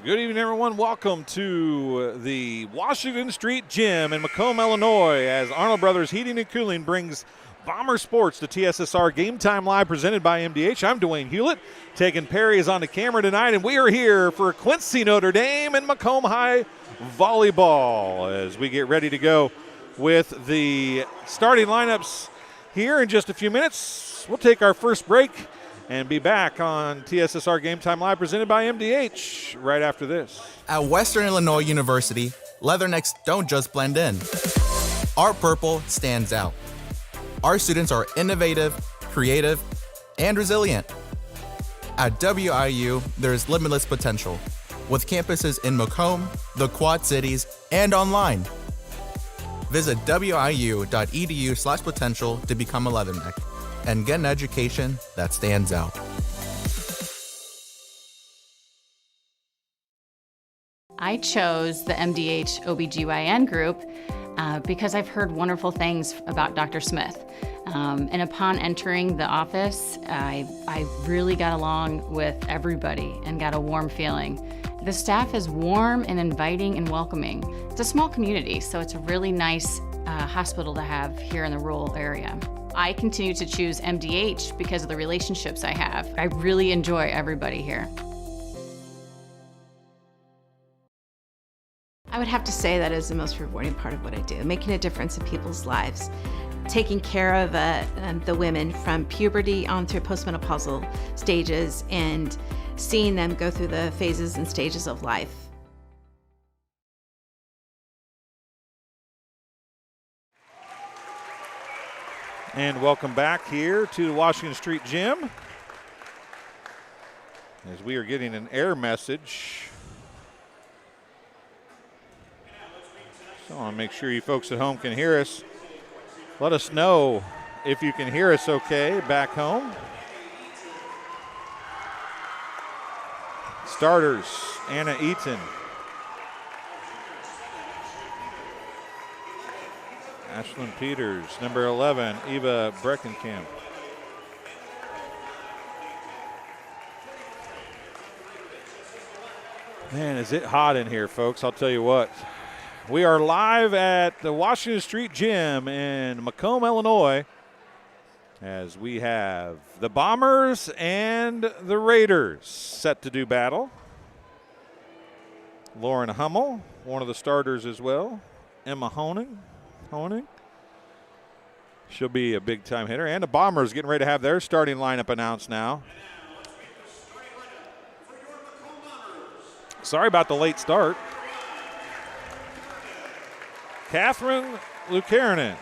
Good evening, everyone. Welcome to the Washington Street Gym in Macomb, Illinois, as Arnold Brothers Heating and Cooling brings Bomber Sports to TSSR Game Time Live, presented by MDH. I'm Dwayne Hulett. Taking Perry is on the camera tonight, and we are here for Quincy, Notre Dame, and Macomb High Volleyball as we get ready to go with the starting lineups here in just a few minutes. We'll take our first break and be back on TSSR Game Time Live, presented by MDH, right after this. At Western Illinois University, leathernecks don't just blend in. Our purple stands out. Our students are innovative, creative, and resilient. At WIU, there's limitless potential, with campuses in Macomb, the Quad Cities, and online. Visit wiu.edu/potential to become a leatherneck and get an education that stands out. I chose the MDH OBGYN group because I've heard wonderful things about Dr. Smith. And upon entering the office, I really got along with everybody and got a warm feeling. The staff is warm and inviting and welcoming. It's a small community, so it's a really nice hospital to have here in the rural area. I continue to choose MDH because of the relationships I have. I really enjoy everybody here. I would have to say that is the most rewarding part of what I do, making a difference in people's lives, taking care of the women from puberty on through postmenopausal stages and seeing them go through the phases and stages of life. And welcome back here to the Washington Street Gym, as we are getting an error message. So I want to make sure you folks at home can hear us. Let us know if you can hear us okay back home. Starters, Anna Eaton. Ashlyn Peters, number 11, Eva Breckenkamp. Man, is it hot in here, folks. I'll tell you what. We are live at the Washington Street Gym in Macomb, Illinois, as we have the Bombers and the Raiders set to do battle. Lauren Hummel, one of the starters as well. Emma Honing. She'll be a big-time hitter. And the Bombers getting ready to have their starting lineup announced now. Sorry about the late start. Catherine Lucanen.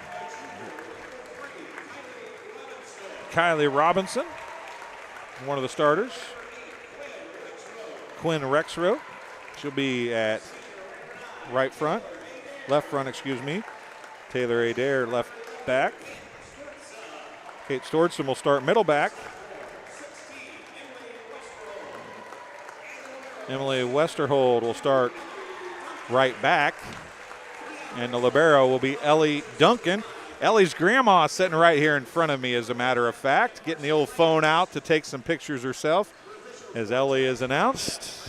Kylie Robinson, one of the starters. Quinn Rexroth. She'll be at left front, excuse me. Taylor Adair, left back. Kate Stordson will start middle back. Emily Westerhold will start right back. And the libero will be Ellie Duncan. Ellie's grandma is sitting right here in front of me, as a matter of fact, getting the old phone out to take some pictures herself as Ellie is announced.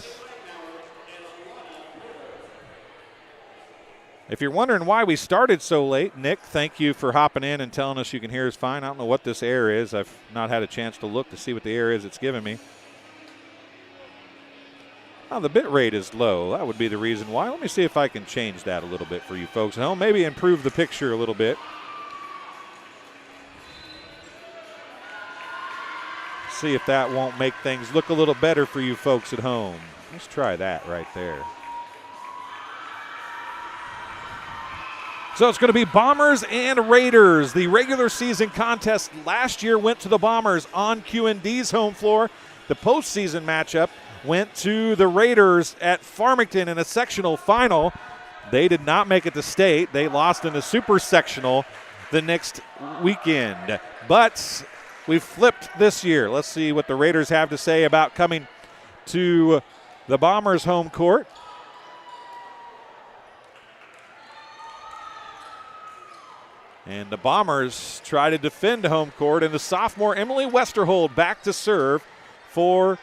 If you're wondering why we started so late, Nick, thank you for hopping in and telling us you can hear us fine. I don't know what this error is. I've not had a chance to look to see what the error is it's giving me. Oh, the bit rate is low. That would be the reason why. Let me see if I can change that a little bit for you folks at home. Maybe improve the picture a little bit. See if that won't make things look a little better for you folks at home. Let's try that right there. So it's going to be Bombers and Raiders. The regular season contest last year went to the Bombers on QND's home floor. The postseason matchup went to the Raiders at Farmington in a sectional final. They did not make it to state. They lost in the super sectional the next weekend. But we flipped this year. Let's see what the Raiders have to say about coming to the Bombers' home court. And the Bombers try to defend home court, and the sophomore Emily Westerhold back to serve for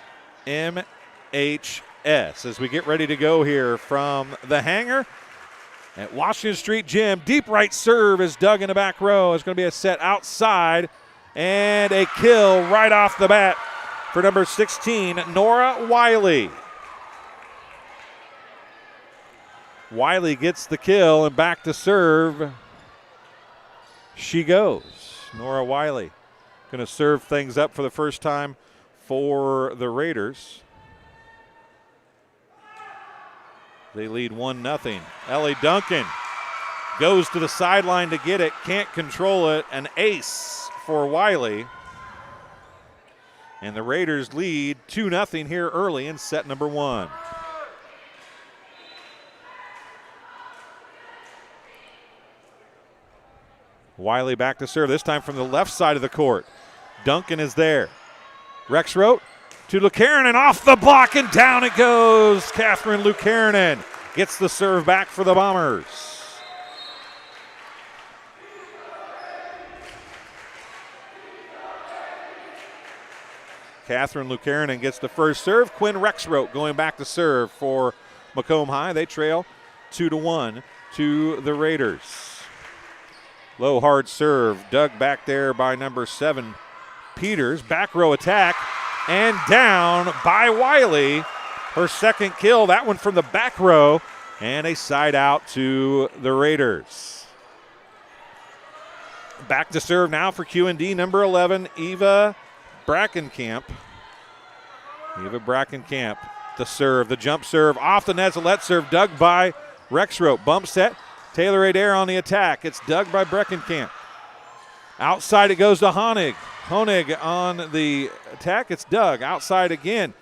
MHS. TSS as we get ready to go here from the hangar at Washington Street Gym. Deep right serve is dug in the back row. It's going to be a set outside and a kill right off the bat for number 16, Nora Wiley. Wiley gets the kill, and back to serve she goes. Nora Wiley going to serve things up for the first time for the Raiders. They lead 1-0. Ellie Duncan goes to the sideline to get it, can't control it. An ace for Wiley. And the Raiders lead 2-0 here early in set number 1. Wiley back to serve, this time from the left side of the court. Duncan is there. Rexroth to Lucarinen, off the block, and down it goes. Catherine Lucarinen gets the serve back for the Bombers. Catherine Lucarinen gets the first serve. Quinn Rexroth going back to serve for Macomb High. They trail 2-1 to the Raiders. Low hard serve, dug back there by number 7, Peters. Back row attack, and down by Wiley. Her second kill, that one from the back row, and a side out to the Raiders. Back to serve now for QND, number 11, Eva Brackenkamp. Eva Brackenkamp to serve, the jump serve off the net, a let serve dug by Rexroth. Bump set. Taylor Adair on the attack. It's dug by Breckenkamp. Outside it goes to Honig. Honig on the attack. It's dug. Outside again.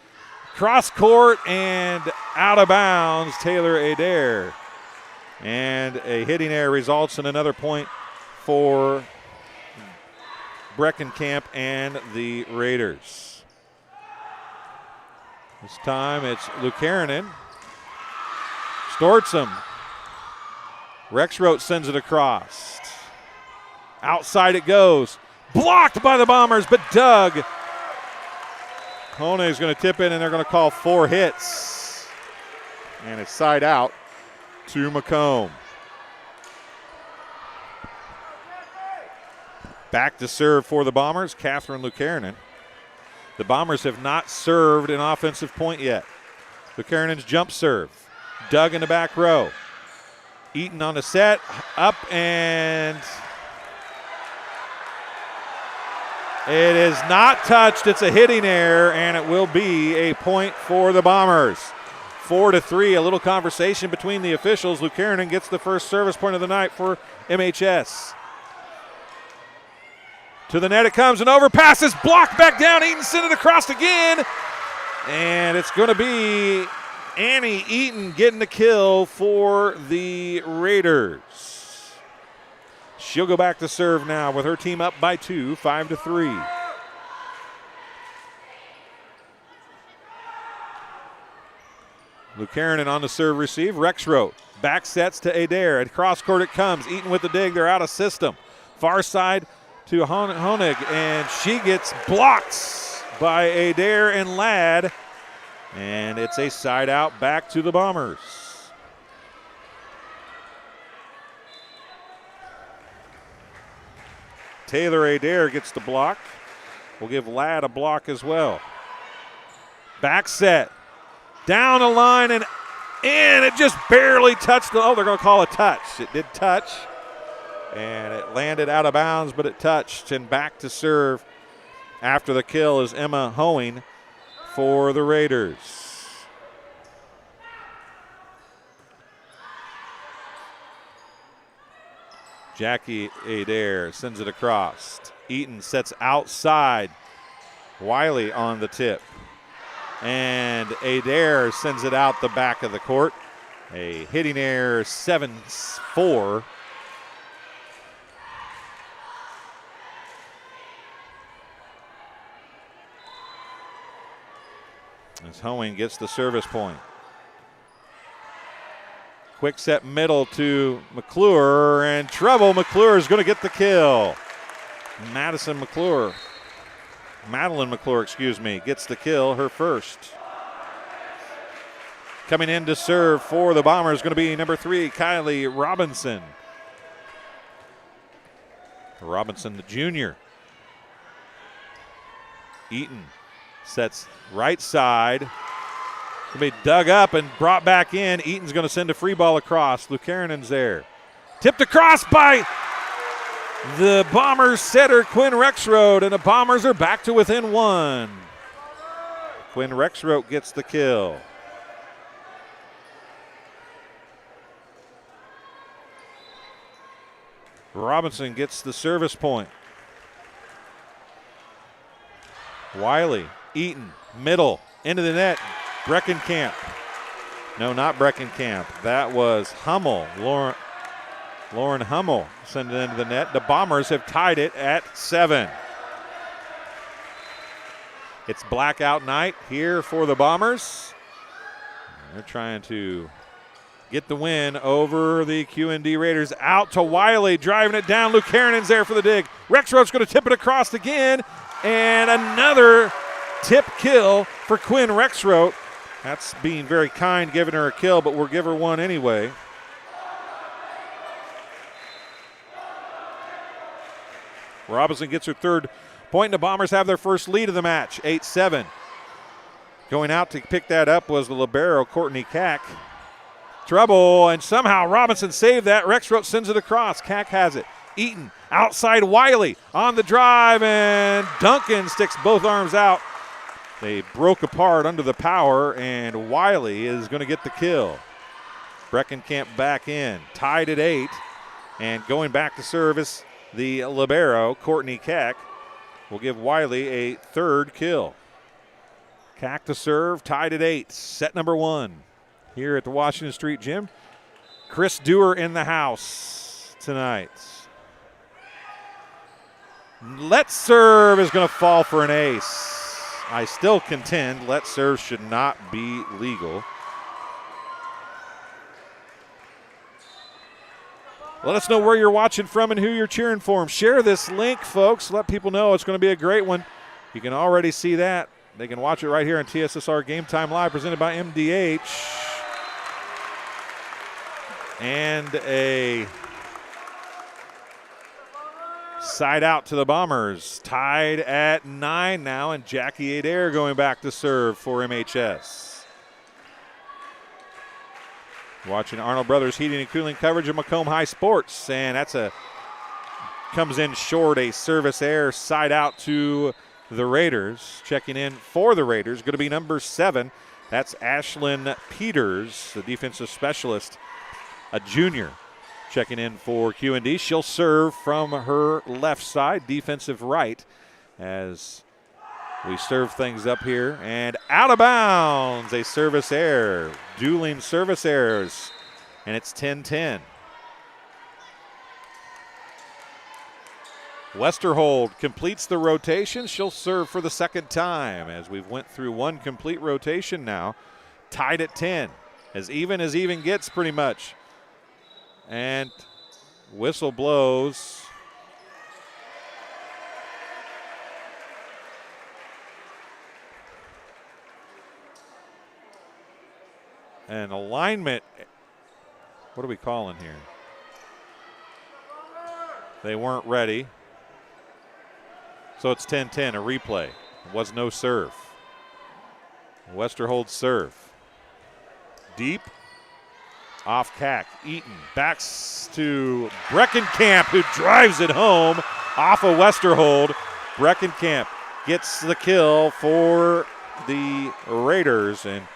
Cross court and out of bounds. Taylor Adair. And a hitting error results in another point for Breckenkamp and the Raiders. This time it's Lucarinen. Stortzum. Rexroth sends it across. Outside it goes. Blocked by the Bombers, but dug. Honeg's going to tip in, and they're going to call 4 hits. And it's side out to Macomb. Back to serve for the Bombers, Catherine Lucarinen. The Bombers have not served an offensive point yet. Lucarinen's jump serve. Dug in the back row. Eaton on the set, up, and it is not touched. It's a hitting error, and it will be a point for the Bombers. 4-3, a little conversation between the officials. Lucarinen gets the first service point of the night for MHS. To the net it comes, and overpass is blocked back down. Eaton sent it across again, and it's going to be Annie Eaton getting the kill for the Raiders. She'll go back to serve now with her team up by 2, 5-3. Lucarinen on the serve receive. Rexroth back sets to Adair. At cross court it comes. Eaton with the dig. They're out of system. Far side to Honig, and she gets blocked by Adair and Ladd. And it's a side out back to the Bombers. Taylor Adair gets the block. We'll give Ladd a block as well. Back set. Down the line and in. It just barely touched the, they're going to call a touch. It did touch. And it landed out of bounds, but it touched. And back to serve after the kill is Emma Hoeing for the Raiders. Jackie Adair sends it across. Eaton sets outside. Wiley on the tip. And Adair sends it out the back of the court. A hitting error, 7-4. As Hoeing gets the service point. Quick set middle to McClure, and trouble. McClure is going to get the kill. Madeline McClure, gets the kill, her first. Coming in to serve for the Bombers is going to be number 3, Kylie Robinson. Robinson, the junior. Eaton sets right side. Going to be dug up and brought back in. Eaton's going to send a free ball across. Lukarinen's there. Tipped across by the Bombers setter, Quinn Rexroad, and the Bombers are back to within 1. Quinn Rexroad gets the kill. Robinson gets the service point. Wiley, Eaton, middle, into the net. Breckenkamp. No, not Breckenkamp. That was Hummel. Lauren Hummel sent it into the net. The Bombers have tied it at 7. It's blackout night here for the Bombers. They're trying to get the win over the QND Raiders. Out to Wiley, driving it down. Lukarinen's there for the dig. Rexroad's going to tip it across again. And another tip kill for Quinn Rexroad. That's being very kind, giving her a kill, but we'll give her one anyway. Robinson gets her 3rd point, and the Bombers have their first lead of the match, 8-7. Going out to pick that up was the libero, Courtney Cack. Trouble, and somehow Robinson saved that. Rexroad sends it across. Cack has it. Eaton outside Wiley on the drive, and Duncan sticks both arms out. They broke apart under the power, and Wiley is going to get the kill. Breckenkamp back in, tied at 8, and going back to service, the libero, Courtney Cack, will give Wiley a 3rd kill. Cack to serve, tied at 8, set number 1. Here at the Washington Street Gym. Chris Dewar in the house tonight. Let's Serve is going to fall for an ace. I still contend Let's Serve should not be legal. Let us know where you're watching from and who you're cheering for. Share this link, folks. Let people know it's going to be a great one. You can already see that. They can watch it right here on TSSR Game Time Live, presented by MDH. And a side out to the Bombers. Tied at 9 now, and Jackie Adair going back to serve for MHS. Watching Arnold Brothers Heating and Cooling coverage of Macomb High Sports. And that's comes in short, a service error side out to the Raiders. Checking in for the Raiders, going to be number 7. That's Ashlyn Peters, the defensive specialist. A junior checking in for QND. She'll serve from her left side, defensive right, as we serve things up here. And out of bounds, a service error. Dueling service errors, and it's 10-10. Westerhold completes the rotation. She'll serve for the 2nd time, as we've went through one complete rotation now. Tied at 10, as even gets pretty much. And whistle blows. And alignment, what are we calling here? They weren't ready. So it's 10-10, a replay. There was no serve. Westerhold serve. Deep. Off Cack. Eaton backs to Breckenkamp, who drives it home off of Westerhold. Breckenkamp gets the kill for the Raiders. And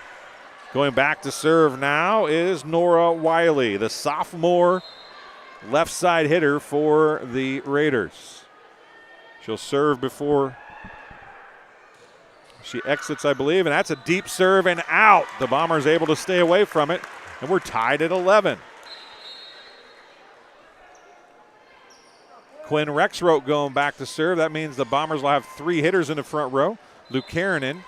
going back to serve now is Nora Wiley, the sophomore left side hitter for the Raiders. She'll serve before she exits, I believe, and that's a deep serve and out. The Bombers able to stay away from it, and we're tied at 11. Quinn Rexroad going back to serve. That means the Bombers will have 3 hitters in the front row. Lukarinen,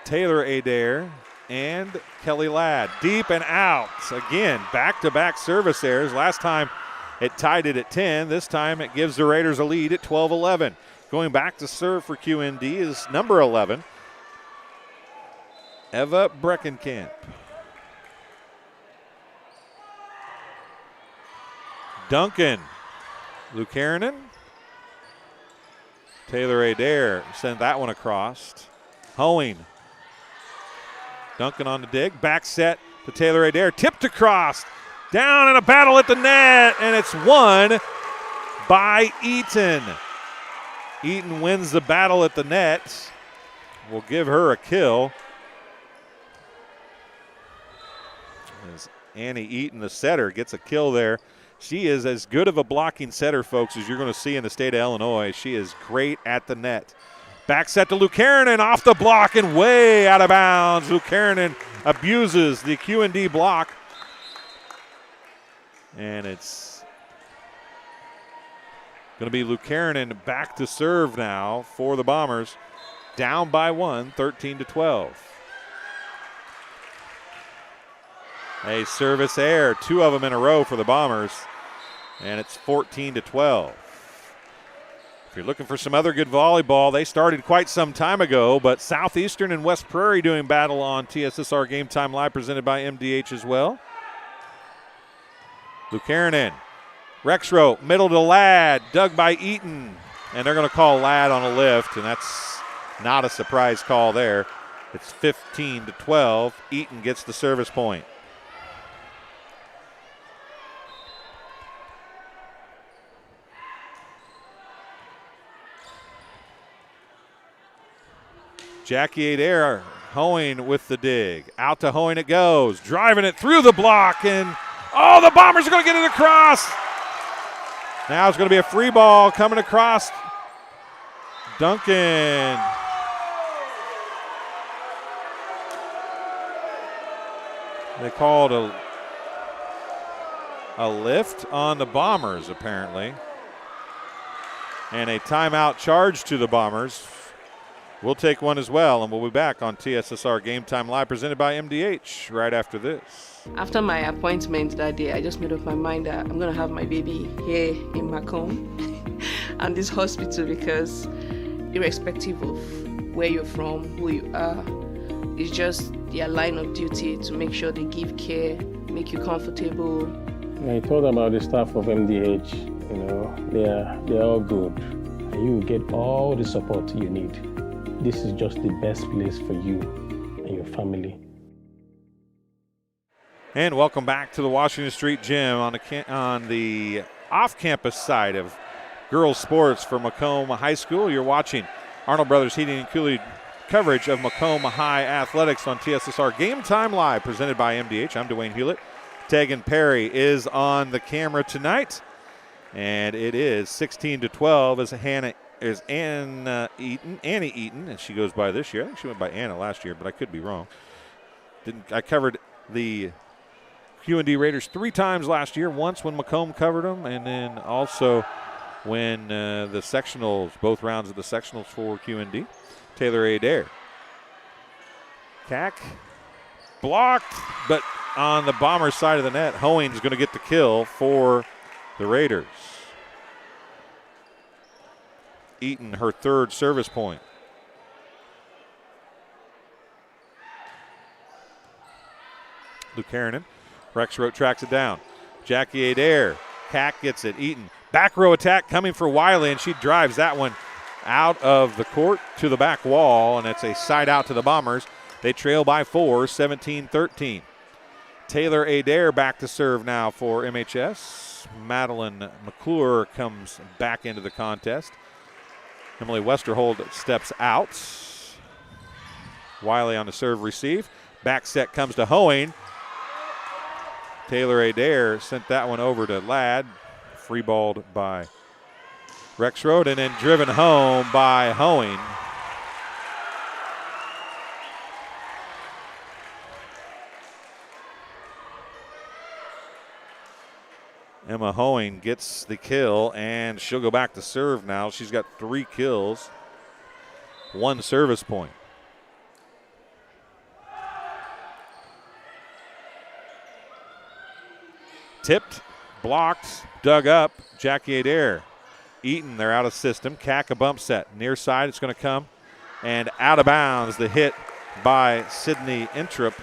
Taylor Adair, and Kelly Ladd. Deep and out. Again, back-to-back service errors. Last time it tied it at 10. This time it gives the Raiders a lead at 12-11. Going back to serve for QND is number 11, Eva Breckenkamp. Duncan. Lucanen. Taylor Adair sent that one across. Hoeing. Duncan on the dig. Back set to Taylor Adair. Tipped across. Down in a battle at the net, and it's won by Eaton. Eaton wins the battle at the net. We'll give her a kill. As Annie Eaton, the setter, gets a kill there. She is as good of a blocking setter, folks, as you're going to see in the state of Illinois. She is great at the net. Back set to Lucanen, off the block and way out of bounds. Lucanen abuses the Q&D block. And it's going to be Lucanen back to serve now for the Bombers. Down by 1, 13-12. A service error, 2 of them in a row for the Bombers. And it's 14-12. If you're looking for some other good volleyball, they started quite some time ago, but Southeastern and West Prairie doing battle on TSSR Game Time Live, presented by MDH as well. Lucanen, Rexrow, middle to Ladd, dug by Eaton, and they're going to call Ladd on a lift, and that's not a surprise call there. It's 15-12. Eaton gets the service point. Jackie Adair, Hoeing with the dig. Out to Hoeing it goes, driving it through the block, and oh, the Bombers are going to get it across. Now it's going to be a free ball coming across. Duncan. They called a lift on the Bombers, apparently. And a timeout charge to the Bombers. We'll take one as well, and we'll be back on TSSR Game Time Live, presented by MDH, right after this. After my appointment that day, I just made up my mind that I'm going to have my baby here in Macomb and this hospital, because irrespective of where you're from, who you are, it's just their line of duty to make sure they give care, make you comfortable. I told about the staff of MDH, they're all good. And you will get all the support you need. This is just the best place for you and your family. And welcome back to the Washington Street Gym on the off-campus side of girls sports for Macomb High School. You're watching Arnold Brothers Heating and Cooling coverage of Macomb High Athletics on TSSR Game Time Live, presented by MDH. I'm Dwayne Hulett. Tegan Perry is on the camera tonight, and it is 16-12 as Annie Eaton, and she goes by this year. I think she went by Anna last year, but I could be wrong. I covered the Q&D Raiders 3 times last year, once when Macomb covered them, and then also when the sectionals, both rounds of the sectionals for Q&D. Taylor Adair. Cack blocked, but on the Bombers side of the net, Hoeing's going to get the kill for the Raiders. Eaton, her 3rd service point. Lucanen. Rexrow tracks it down. Jackie Adair. Cack gets it. Eaton. Back row attack coming for Wiley, and she drives that one out of the court to the back wall, and it's a side out to the Bombers. They trail by 4, 17-13. Taylor Adair back to serve now for MHS. Madeline McClure comes back into the contest. Emily Westerhold steps out. Wiley on the serve receive. Back set comes to Hoeing. Taylor Adair sent that one over to Ladd. Free balled by Rexroad and then driven home by Hoeing. Emma Hoeing gets the kill, and she'll go back to serve now. She's got 3 kills, 1 service point. Tipped, blocked, dug up, Jackie Adair. Eaton, they're out of system. Cack a bump set. Near side, it's going to come. And out of bounds, the hit by Sydney Introp.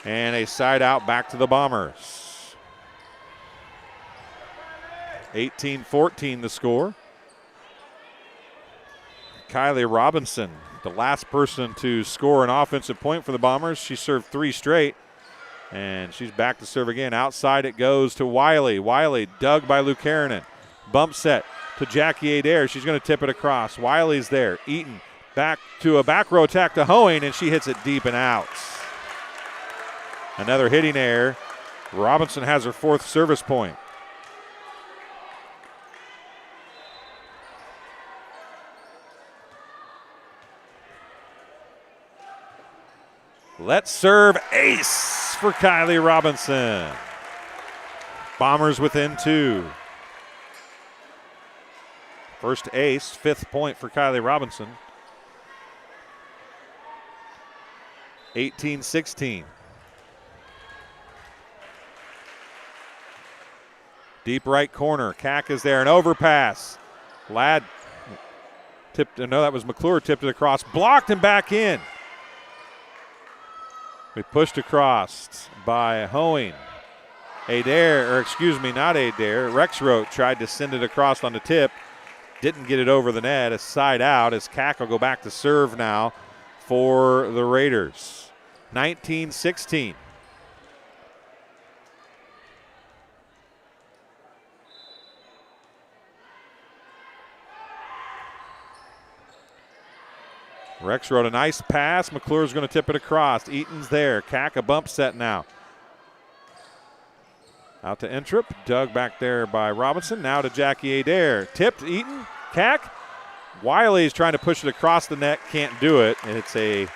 And a side out back to the Bombers. 18-14 the score. Kylie Robinson, the last person to score an offensive point for the Bombers. She served 3 straight, and she's back to serve again. Outside it goes to Wiley. Wiley dug by Lucanen. Bump set to Jackie Adair. She's going to tip it across. Wiley's there. Eaton back to a back row attack to Hoeing, and she hits it deep and out. Another hitting error. Robinson has her 4th service point. Let's serve ace for Kylie Robinson. Bombers within 2. First ace, 5th point for Kylie Robinson. 18-16. Deep right corner. Cack is there. An overpass. Ladd tipped. No, that was McClure. Tipped it across. Blocked and back in. We pushed across by Hoeing. Adair, or excuse me, not Adair. Rexroth tried to send it across on the tip. Didn't get it over the net. A side out as Cack will go back to serve now for the Raiders. 19-16. Rex wrote a nice pass. McClure's going to tip it across. Eaton's there. Cack a bump set now. Out to Introp. Dug back there by Robinson. Now to Jackie Adair. Tipped. Eaton. Cack. Wiley's trying to push it across the net. Can't do it. It's a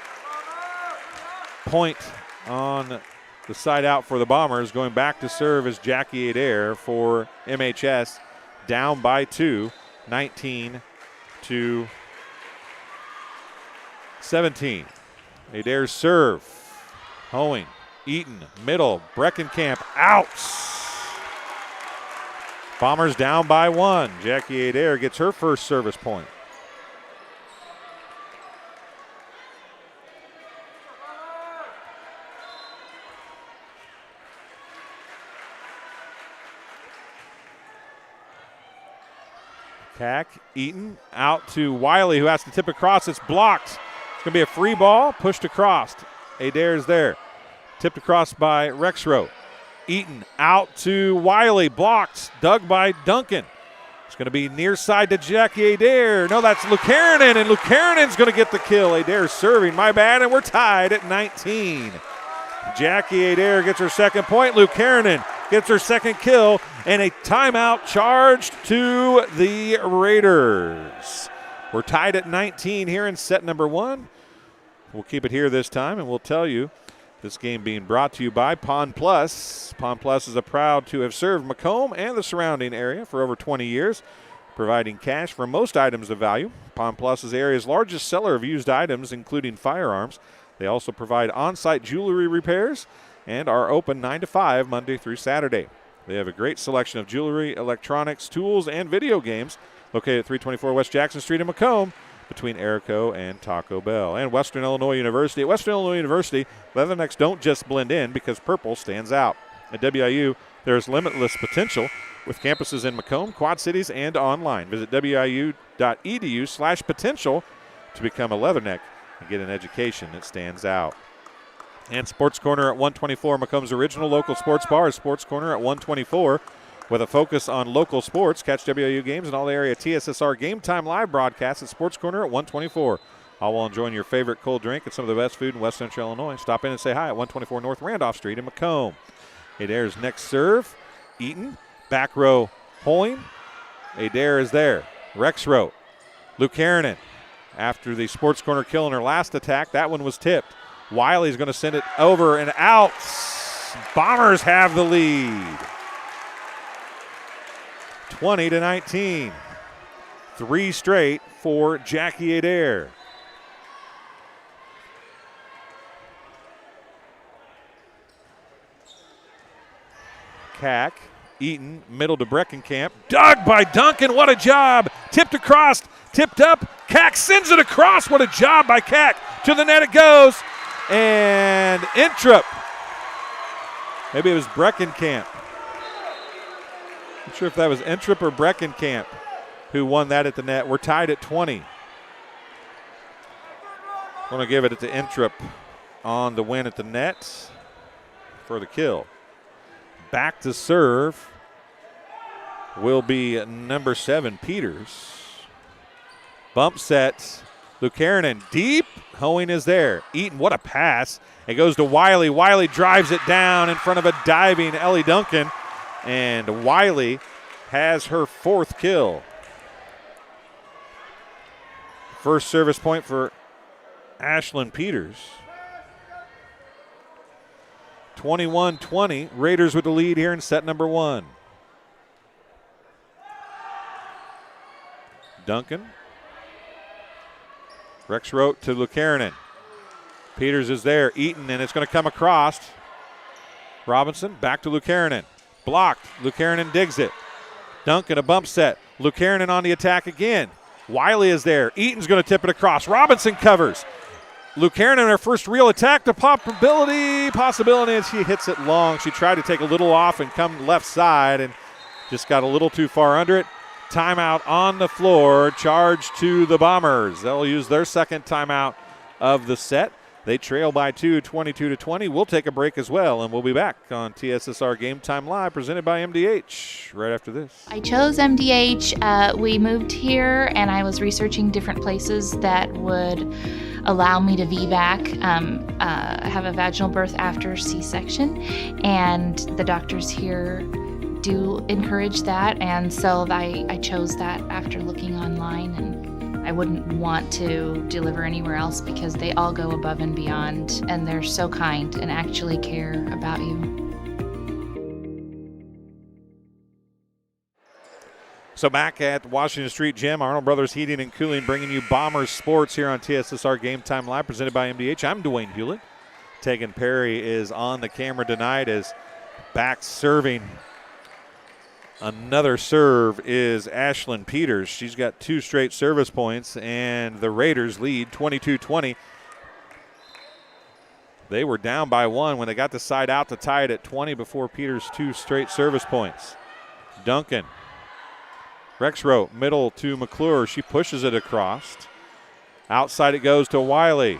point on the side out for the Bombers. Going back to serve is Jackie Adair for MHS. Down by 2. 19-17. Adair's serve. Hoeing. Eaton. Middle. Breckenkamp out. Bombers down by 1. Jackie Adair gets her first service point. Cack. Eaton out to Wiley, who has to tip across. It's blocked. It's going to be a free ball, pushed across. Adair's there. Tipped across by Rexroth. Eaton out to Wiley, blocked, dug by Duncan. It's going to be near side to Jackie Adair. No, that's Lucanen, and Lucanen's going to get the kill. Adair's serving, my bad, and we're tied at 19. Jackie Adair gets her second point. Lucanen gets her second kill, and a timeout charged to the Raiders. We're tied at 19 here in set number 1. We'll keep it here this time, and we'll tell you this game being brought to you by Pond Plus. Pond Plus is proud to have served Macomb and the surrounding area for over 20 years, providing cash for most items of value. Pond Plus is the area's largest seller of used items, including firearms. They also provide on-site jewelry repairs and are open 9 to 5 Monday through Saturday. They have a great selection of jewelry, electronics, tools, and video games located at 324 West Jackson Street in Macomb, between Erico and Taco Bell. And Western Illinois University. At Western Illinois University, Leathernecks don't just blend in because purple stands out. At WIU, there's limitless potential with campuses in Macomb, Quad Cities, and online. Visit wiu.edu/potential to become a Leatherneck and get an education that stands out. And Sports Corner at 124, Macomb's original local sports bar is Sports Corner at 124. With a focus on local sports, catch WIU games and all the area TSSR Game Time live broadcasts at Sports Corner at 124. All while enjoying your favorite cold drink and some of the best food in West Central Illinois. Stop in and say hi at 124 North Randolph Street in Macomb. Adair's next serve. Eaton. Back row. Hoeing. Adair is there. Rexroth. Lucanen. After the Sports Corner kill in her last attack, that one was tipped. Wiley's going to send it over and out. Bombers have the lead. 20-19. 3 straight for Jackie Adair. Cack, Eaton, middle to Breckenkamp. Dug by Duncan, what a job. Tipped across, tipped up. Cack sends it across, what a job by Cack. To the net it goes. And Intrup. Maybe it was Breckenkamp. Not sure if that was Intrup or Breckenkamp who won that at the net. We're tied at 20. I'm going to give it to Intrup on the win at the net for the kill. Back to serve will be number 7, Peters. Bump set. Lucanen deep. Hoeing is there. Eaton, what a pass. It goes to Wiley. Wiley drives it down in front of a diving Ellie Duncan. And Wiley has her 4th kill. First service point for Ashlyn Peters. 21-20. Raiders with the lead here in set number 1. Duncan. Rexroth to Lucanen. Peters is there. Eaton, and it's going to come across. Robinson back to Lucanen. Blocked. Lucanen digs it. Duncan, a bump set. Lucanen on the attack again. Wiley is there. Eaton's going to tip it across. Robinson covers. Lucanen, her first real attack to possibility, and she hits it long. She tried to take a little off and come left side and just got a little too far under it. Timeout on the floor. Charge to the Bombers. They'll use their second timeout of the set. They trail by 2, 22-20. We'll take a break as well, and we'll be back on TSSR Game Time Live, presented by MDH, right after this. I chose MDH. We moved here, and I was researching different places that would allow me to VBAC, have a vaginal birth after C-section, and the doctors here do encourage that, and so I chose that after looking online, and I wouldn't want to deliver anywhere else because they all go above and beyond, and they're so kind and actually care about you. So back at Washington Street Gym, Arnold Brothers Heating and Cooling bringing you Bombers Sports here on TSSR Game Time Live, presented by MDH. I'm Dwayne Hulett. Tegan Perry is on the camera tonight as back serving. Another serve is Ashlyn Peters. She's got 2 straight service points, and the Raiders lead 22-20. They were down by 1 when they got the side out to tie it at 20 before Peters' 2 straight service points. Duncan. Rexroth, middle to McClure. She pushes it across. Outside it goes to Wiley.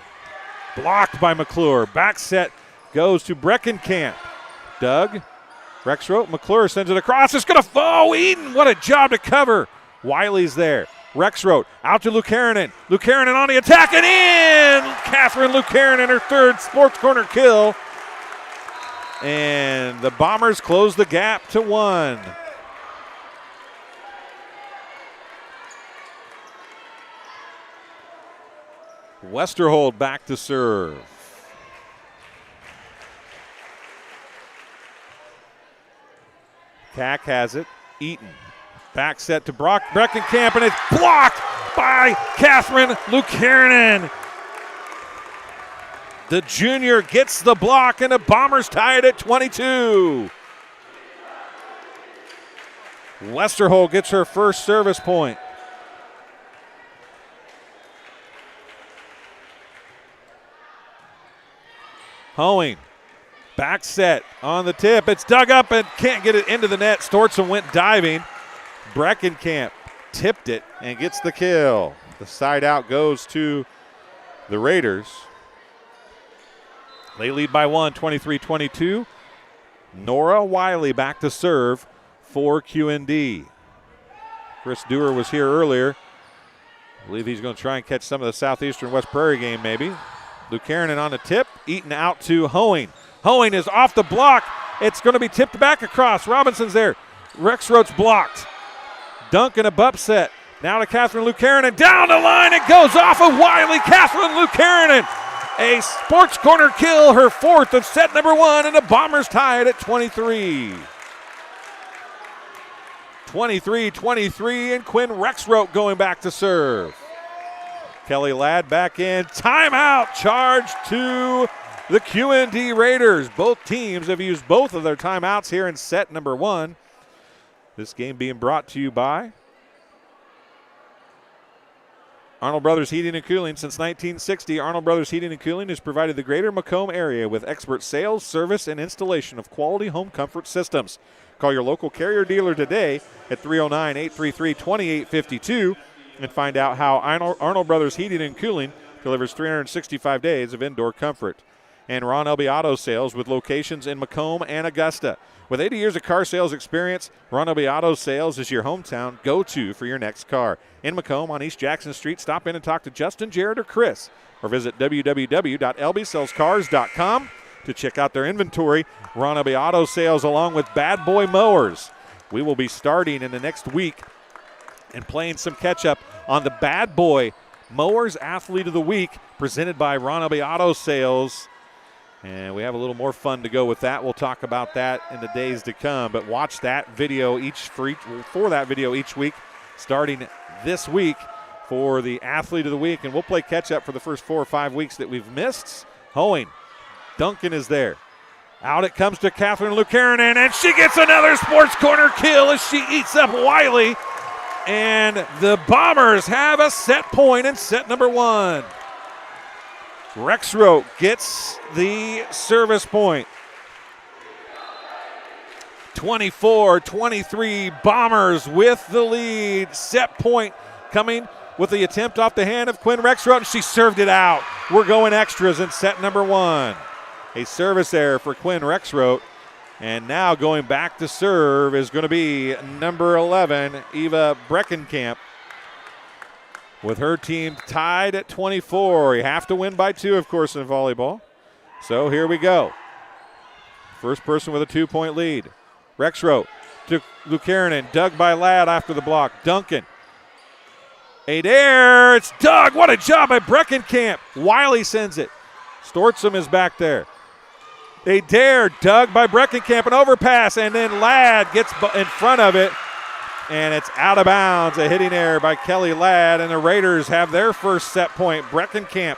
Blocked by McClure. Back set goes to Breckenkamp. Doug. Rexroth, McClure sends it across. It's going to fall. Eden, what a job to cover. Wiley's there. Rexroth out to Lucanen. Lucanen on the attack and in. Catherine Lucanen, her 3rd Sports Corner kill. And the Bombers close the gap to 1. Westerhold back to serve. Cack has it. Eaton. Back set to Breckenkamp, and it's blocked by Catherine Lucanen. The junior gets the block, and the Bombers tie it at 22. Westerhold gets her first service point. Hoeing. Back set on the tip. It's dug up and can't get it into the net. Stortson went diving. Breckenkamp tipped it and gets the kill. The side out goes to the Raiders. They lead by 1, 23-22. Nora Wiley back to serve for QND. Chris Dewar was here earlier. I believe he's going to try and catch some of the Southeastern West Prairie game maybe. Lucanen on the tip. Eaton out to Hoeing. Hoeing is off the block. It's going to be tipped back across. Robinson's there. Rexroth's blocked. Duncan a bump set. Now to Catherine Lucanen. Down the line. It goes off of Wiley. Catherine Lucanen. A Sports Corner kill. Her 4th of set number 1. And the Bombers tie it at 23. 23-23. And Quinn Rexroth going back to serve. Kelly Ladd back in. Timeout. Charge to the QND Raiders. Both teams have used both of their timeouts here in set number 1. This game being brought to you by Arnold Brothers Heating and Cooling. Since 1960, Arnold Brothers Heating and Cooling has provided the greater Macomb area with expert sales, service, and installation of quality home comfort systems. Call your local Carrier dealer today at 309-833-2852 and find out how Arnold Brothers Heating and Cooling delivers 365 days of indoor comfort. And Ron Elby Auto Sales with locations in Macomb and Augusta. With 80 years of car sales experience, Ron Elby Auto Sales is your hometown go-to for your next car. In Macomb on East Jackson Street, stop in and talk to Justin, Jared, or Chris, or visit www.lbsellscars.com to check out their inventory. Ron Elby Auto Sales along with Bad Boy Mowers. We will be starting in the next week and playing some catch-up on the Bad Boy Mowers Athlete of the Week presented by Ron Elby Auto Sales. And we have a little more fun to go with that. We'll talk about that in the days to come. But watch that video for that video each week, starting this week for the Athlete of the Week. And we'll play catch-up for the first 4 or 5 weeks that we've missed. Hoeing. Duncan is there. Out it comes to Catherine Lucanen, and she gets another sports corner kill as she eats up Wiley. And the Bombers have a set point in set number 1. Rexroth gets the service point. 24-23 Bombers with the lead. Set point coming with the attempt off the hand of Quinn Rexroth, and she served it out. We're going extras in set number 1. A service error for Quinn Rexroth. And now going back to serve is going to be number 11, Eva Breckenkamp. With her team tied at 24. You have to win by 2, of course, in volleyball. So here we go. First person with a 2-point lead. Rexroth to Lucanen, dug by Ladd after the block. Duncan. Adair, it's dug. What a job by Breckenkamp. Wiley sends it. Stortzum is back there. Adair, dug by Breckenkamp, an overpass, and then Ladd gets in front of it. And it's out of bounds, a hitting error by Kelly Ladd, and the Raiders have their first set point. Breckenkamp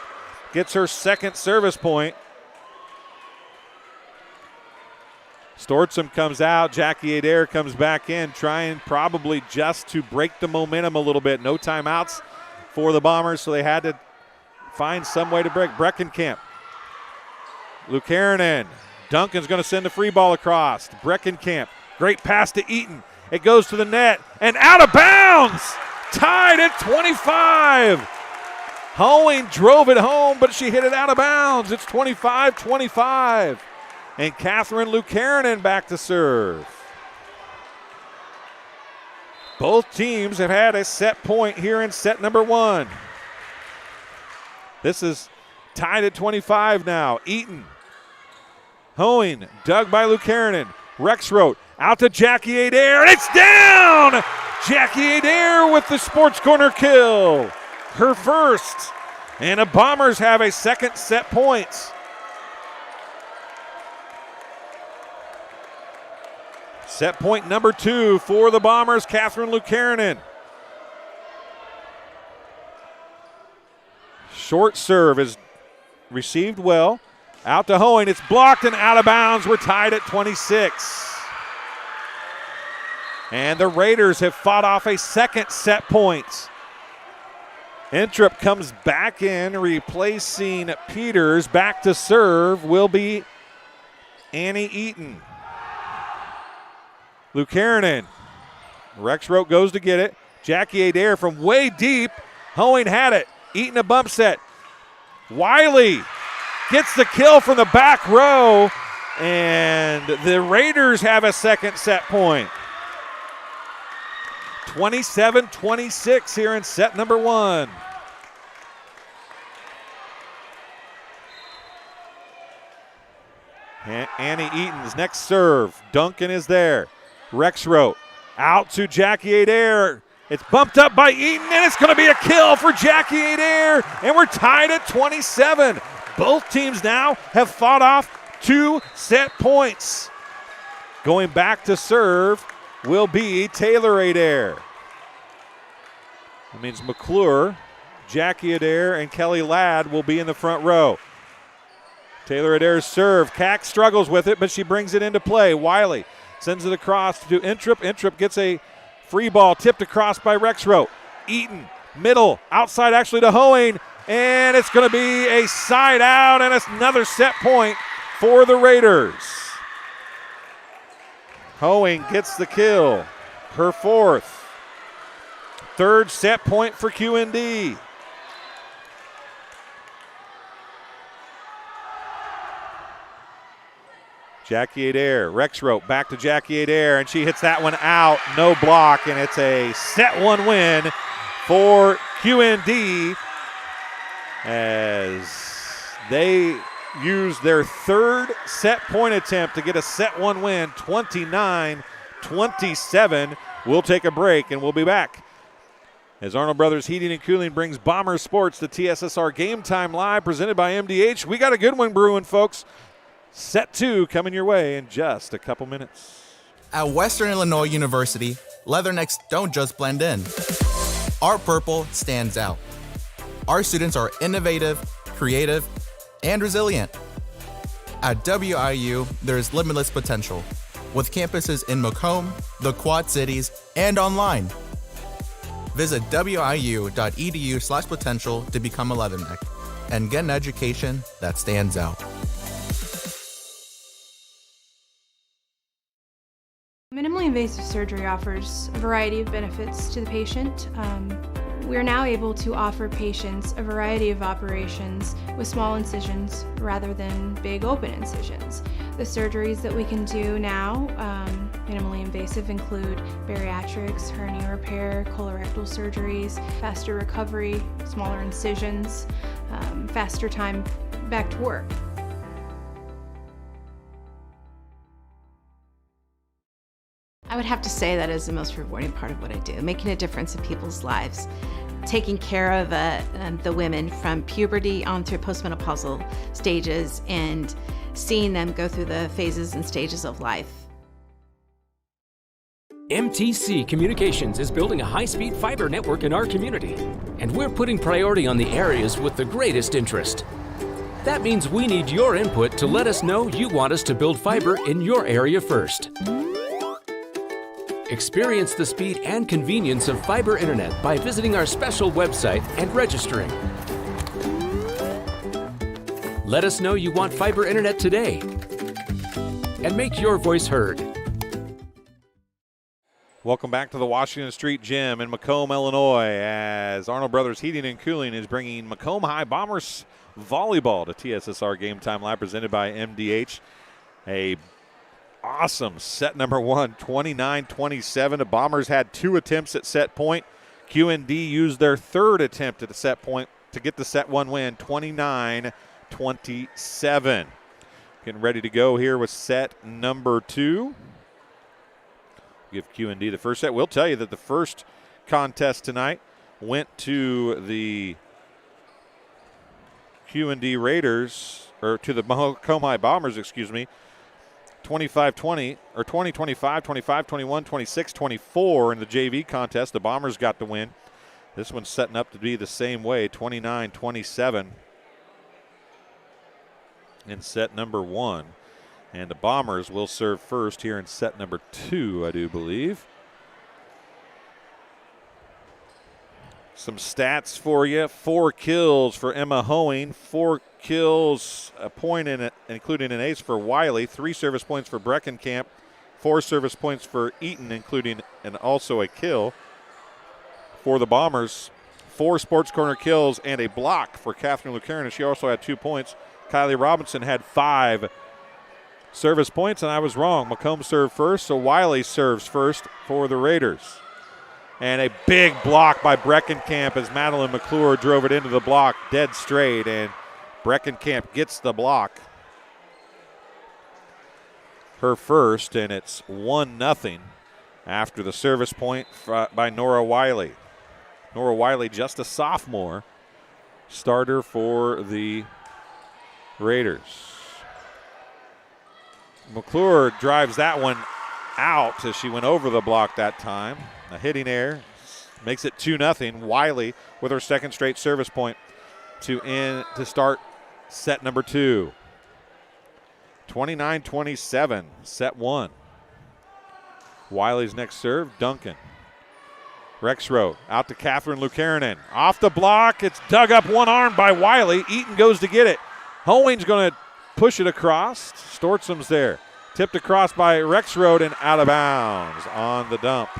gets her second service point. Stortzum comes out, Jackie Adair comes back in, trying probably just to break the momentum a little bit. No timeouts for the Bombers, so they had to find some way to break. Breckenkamp. Lucanen. Duncan's going to send the free ball across. Breckenkamp. Great pass to Eaton. It goes to the net and out of bounds. Tied at 25. Hoeing drove it home, but she hit it out of bounds. It's 25-25. And Catherine Lucanen back to serve. Both teams have had a set point here in set number 1. This is tied at 25 now. Eaton. Hoeing, dug by Lucanen. Rexroth out to Jackie Adair, and it's down! Jackie Adair with the sports corner kill. Her first. And the Bombers have a second set point. Set point number 2 for the Bombers, Catherine Lucanen. Short serve is received well. Out to Hoeing, it's blocked and out of bounds. We're tied at 26. And the Raiders have fought off a second set point. Entrup comes back in, replacing Peters. Back to serve will be Annie Eaton. Lucanen. Rexroth goes to get it. Jackie Adair from way deep. Hoeing had it. Eaton a bump set. Wiley gets the kill from the back row. And the Raiders have a second set point. 27-26 here in set number 1. Annie Eaton's next serve. Duncan is there. Rexroth out to Jackie Adair. It's bumped up by Eaton, and it's going to be a kill for Jackie Adair. And we're tied at 27. Both teams now have fought off 2 set points. Going back to serve will be Taylor Adair. That means McClure, Jackie Adair, and Kelly Ladd will be in the front row. Taylor Adair's serve. Cack struggles with it, but she brings it into play. Wiley sends it across to Entrup. Entrup gets a free ball tipped across by Rexroth. Eaton Middle, outside actually to Hoeing, and it's going to be a side out, and it's another set point for the Raiders. Hoeing gets the kill, her fourth. Third set point for QND. Jackie Adair, Rexrope back to Jackie Adair, and she hits that one out, no block, and it's a set one win for QND as they use their third set point attempt to get a set one win, 29-27. We'll take a break and we'll be back as Arnold Brothers Heating and Cooling brings Bomber Sports to TSSR Game Time Live, presented by MDH. We got a good one brewing, folks. Set two coming your way in just a couple minutes. At Western Illinois University, leathernecks don't just blend in. Our purple stands out. Our students are innovative, creative, and resilient. At WIU, there's limitless potential, with campuses in Macomb, the Quad Cities, and online. Visit wiu.edu/potential to become a leatherneck and get an education that stands out. Minimally invasive surgery offers a variety of benefits to the patient. We're now able to offer patients a variety of operations with small incisions rather than big open incisions. The surgeries that we can do now, minimally invasive, include bariatrics, hernia repair, colorectal surgeries, faster recovery, smaller incisions, faster time back to work. I would have to say that is the most rewarding part of what I do, making a difference in people's lives, taking care of the women from puberty on through postmenopausal stages and seeing them go through the phases and stages of life. MTC Communications is building a high-speed fiber network in our community, and we're putting priority on the areas with the greatest interest. That means we need your input to let us know you want us to build fiber in your area first. Experience the speed and convenience of fiber internet by visiting our special website and registering. Let us know you want fiber internet today and make your voice heard. Welcome back to the Washington Street Gym in Macomb, Illinois, as Arnold Brothers Heating and Cooling is bringing Macomb High Bombers Volleyball to TSSR Game Time Live, presented by MDH. A awesome set number one, 29-27. The Bombers had two attempts at set point. QND used their third attempt at a set point to get the set one win, 29-27. Getting ready to go here with set number two. Give QND the first set. We'll tell you that the first contest tonight went to the QND Raiders, or to the Macomb High Bombers, 25-20, or 20-25, 25-21, 26-24 in the JV contest. The Bombers got the win. This one's setting up to be the same way, 29-27 in set number one. And the Bombers will serve first here in set number two, I do believe. Some stats for you. 4 kills for Emma Hoeing, 4 kills, a point in it, including an ace for Wiley, 3 service points for Breckenkamp, 4 service points for Eaton, including and also a kill for the Bombers. 4 sports corner kills and a block for Catherine Lucarin, and she also had 2 points. Kylie Robinson had 5 service points, and I was wrong. Macomb served first, so Wiley serves first for the Raiders. And a big block by Breckenkamp as Madeline McClure drove it into the block dead straight, and Breckenkamp gets the block. Her first, and it's 1-0 after the service point by Nora Wiley. Nora Wiley, just a sophomore, starter for the Raiders. McClure drives that one out as she went over the block that time. A hitting error makes it 2-0. Wiley with her second straight service point to start set number two. 29-27, set one. Wiley's next serve, Duncan. Rexroth out to Catherine Lucarenin. Off the block. It's dug up one arm by Wiley. Eaton goes to get it. Hoeing's going to push it across. Stortzum's there. Tipped across by Rexroth and out of bounds on the dump.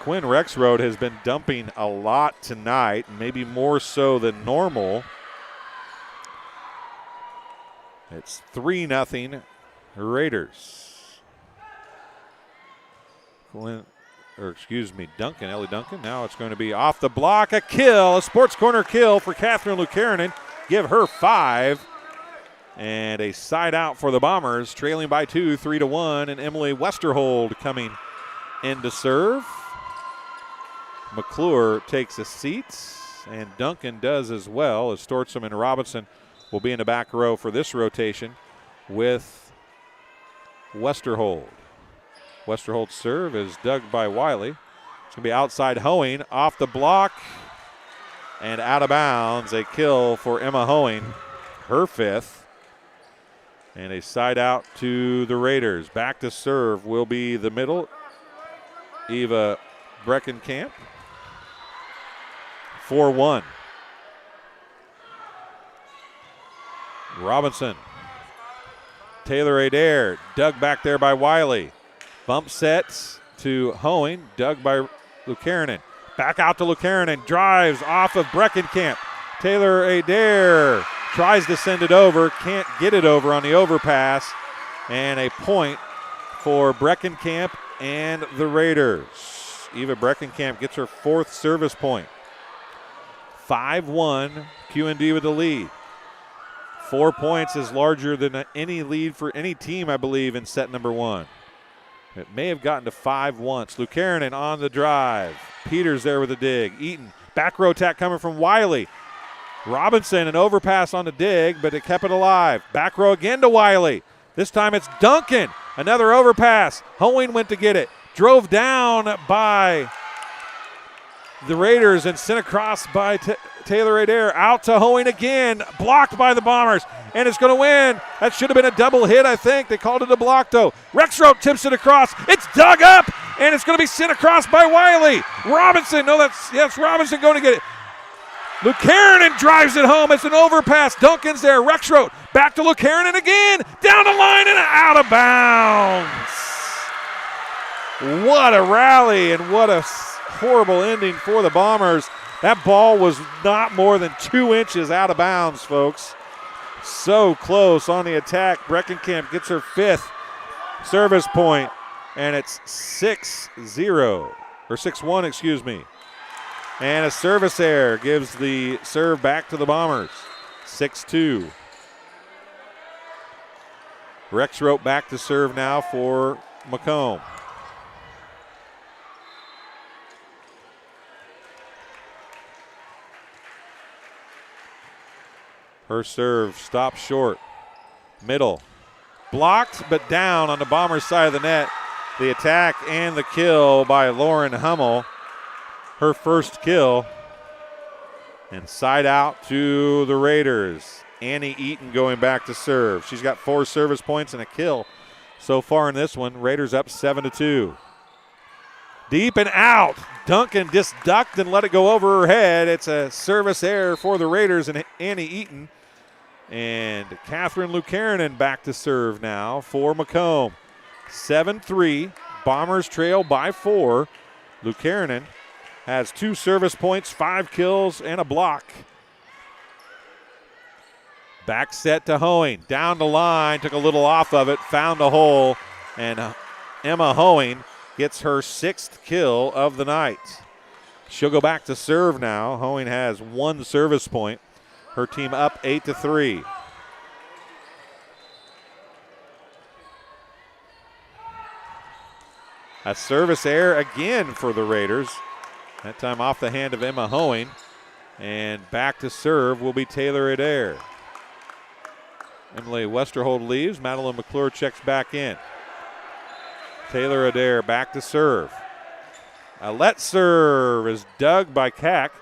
Quinn Rexroth has been dumping a lot tonight, maybe more so than normal. It's 3-0 Raiders. Duncan, Ellie Duncan. Now it's going to be off the block, a kill, a sports corner kill for Catherine Lucarenin. Give her 5. And a side out for the Bombers, trailing by 2, 3-1, and Emily Westerhold coming in to serve. McClure takes a seat, and Duncan does as well, as Stortzum and Robinson will be in the back row for this rotation with Westerhold. Westerhold's serve is dug by Wiley. It's going to be outside Hoeing, off the block, and out of bounds. A kill for Emma Hoeing, her 5th. And a side out to the Raiders. Back to serve will be the middle, Eva Breckenkamp. 4-1. Robinson. Taylor Adair, dug back there by Wiley. Bump sets to Hoeing, dug by Lucarenin. Back out to Lucarenin, drives off of Breckenkamp. Taylor Adair tries to send it over, can't get it over on the overpass, and a point for Breckenkamp and the Raiders. Eva Breckenkamp gets her 4th service point. 5-1, QND with the lead. 4 points is larger than any lead for any team, I believe, in set number 1. It may have gotten to 5 once. Lucarenin on the drive. Peters there with a dig. Eaton, back row attack coming from Wiley. Robinson, an overpass on the dig, but it kept it alive. Back row again to Wiley. This time it's Duncan. Another overpass. Hoeing went to get it. Drove down by the Raiders and sent across by Taylor Adair. Out to Hoeing again. Blocked by the Bombers. And it's going to win. That should have been a double hit, I think. They called it a block, though. Rexroth tips it across. It's dug up, and it's going to be sent across by Wiley. Robinson. No, that's Robinson going to get it. Lucarenin drives it home. It's an overpass. Duncan's there. Rexroth back to Lucarenin again. Down the line and out of bounds. What a rally and what a horrible ending for the Bombers. That ball was not more than 2 inches out of bounds, folks. So close on the attack. Breckenkamp gets her 5th service point, and it's 6-0, or 6-1, excuse me. And a service error gives the serve back to the Bombers. 6-2. Rexroth back to serve now for Macomb. Her serve stops short. Middle. Blocked, but down on the Bombers' side of the net. The attack and the kill by Lauren Hummel. Her 1st kill. And side out to the Raiders. Annie Eaton going back to serve. She's got 4 service points and a kill so far in this one. Raiders up 7-2. Deep and out. Duncan just ducked and let it go over her head. It's a service error for the Raiders and Annie Eaton. And Catherine Lucarenin back to serve now for Macomb. 7-3. Bombers trail by 4. Lucarenin has 2 service points, 5 kills, and a block. Back set to Hoeing. Down the line, took a little off of it, found a hole, and Emma Hoeing gets her 6th kill of the night. She'll go back to serve now. Hoeing has 1 service point. Her team up 8-3. A service error again for the Raiders. That time off the hand of Emma Hoeing. And back to serve will be Taylor Adair. Emily Westerhold leaves. Madeline McClure checks back in. Taylor Adair back to serve. A let serve is dug by Cack.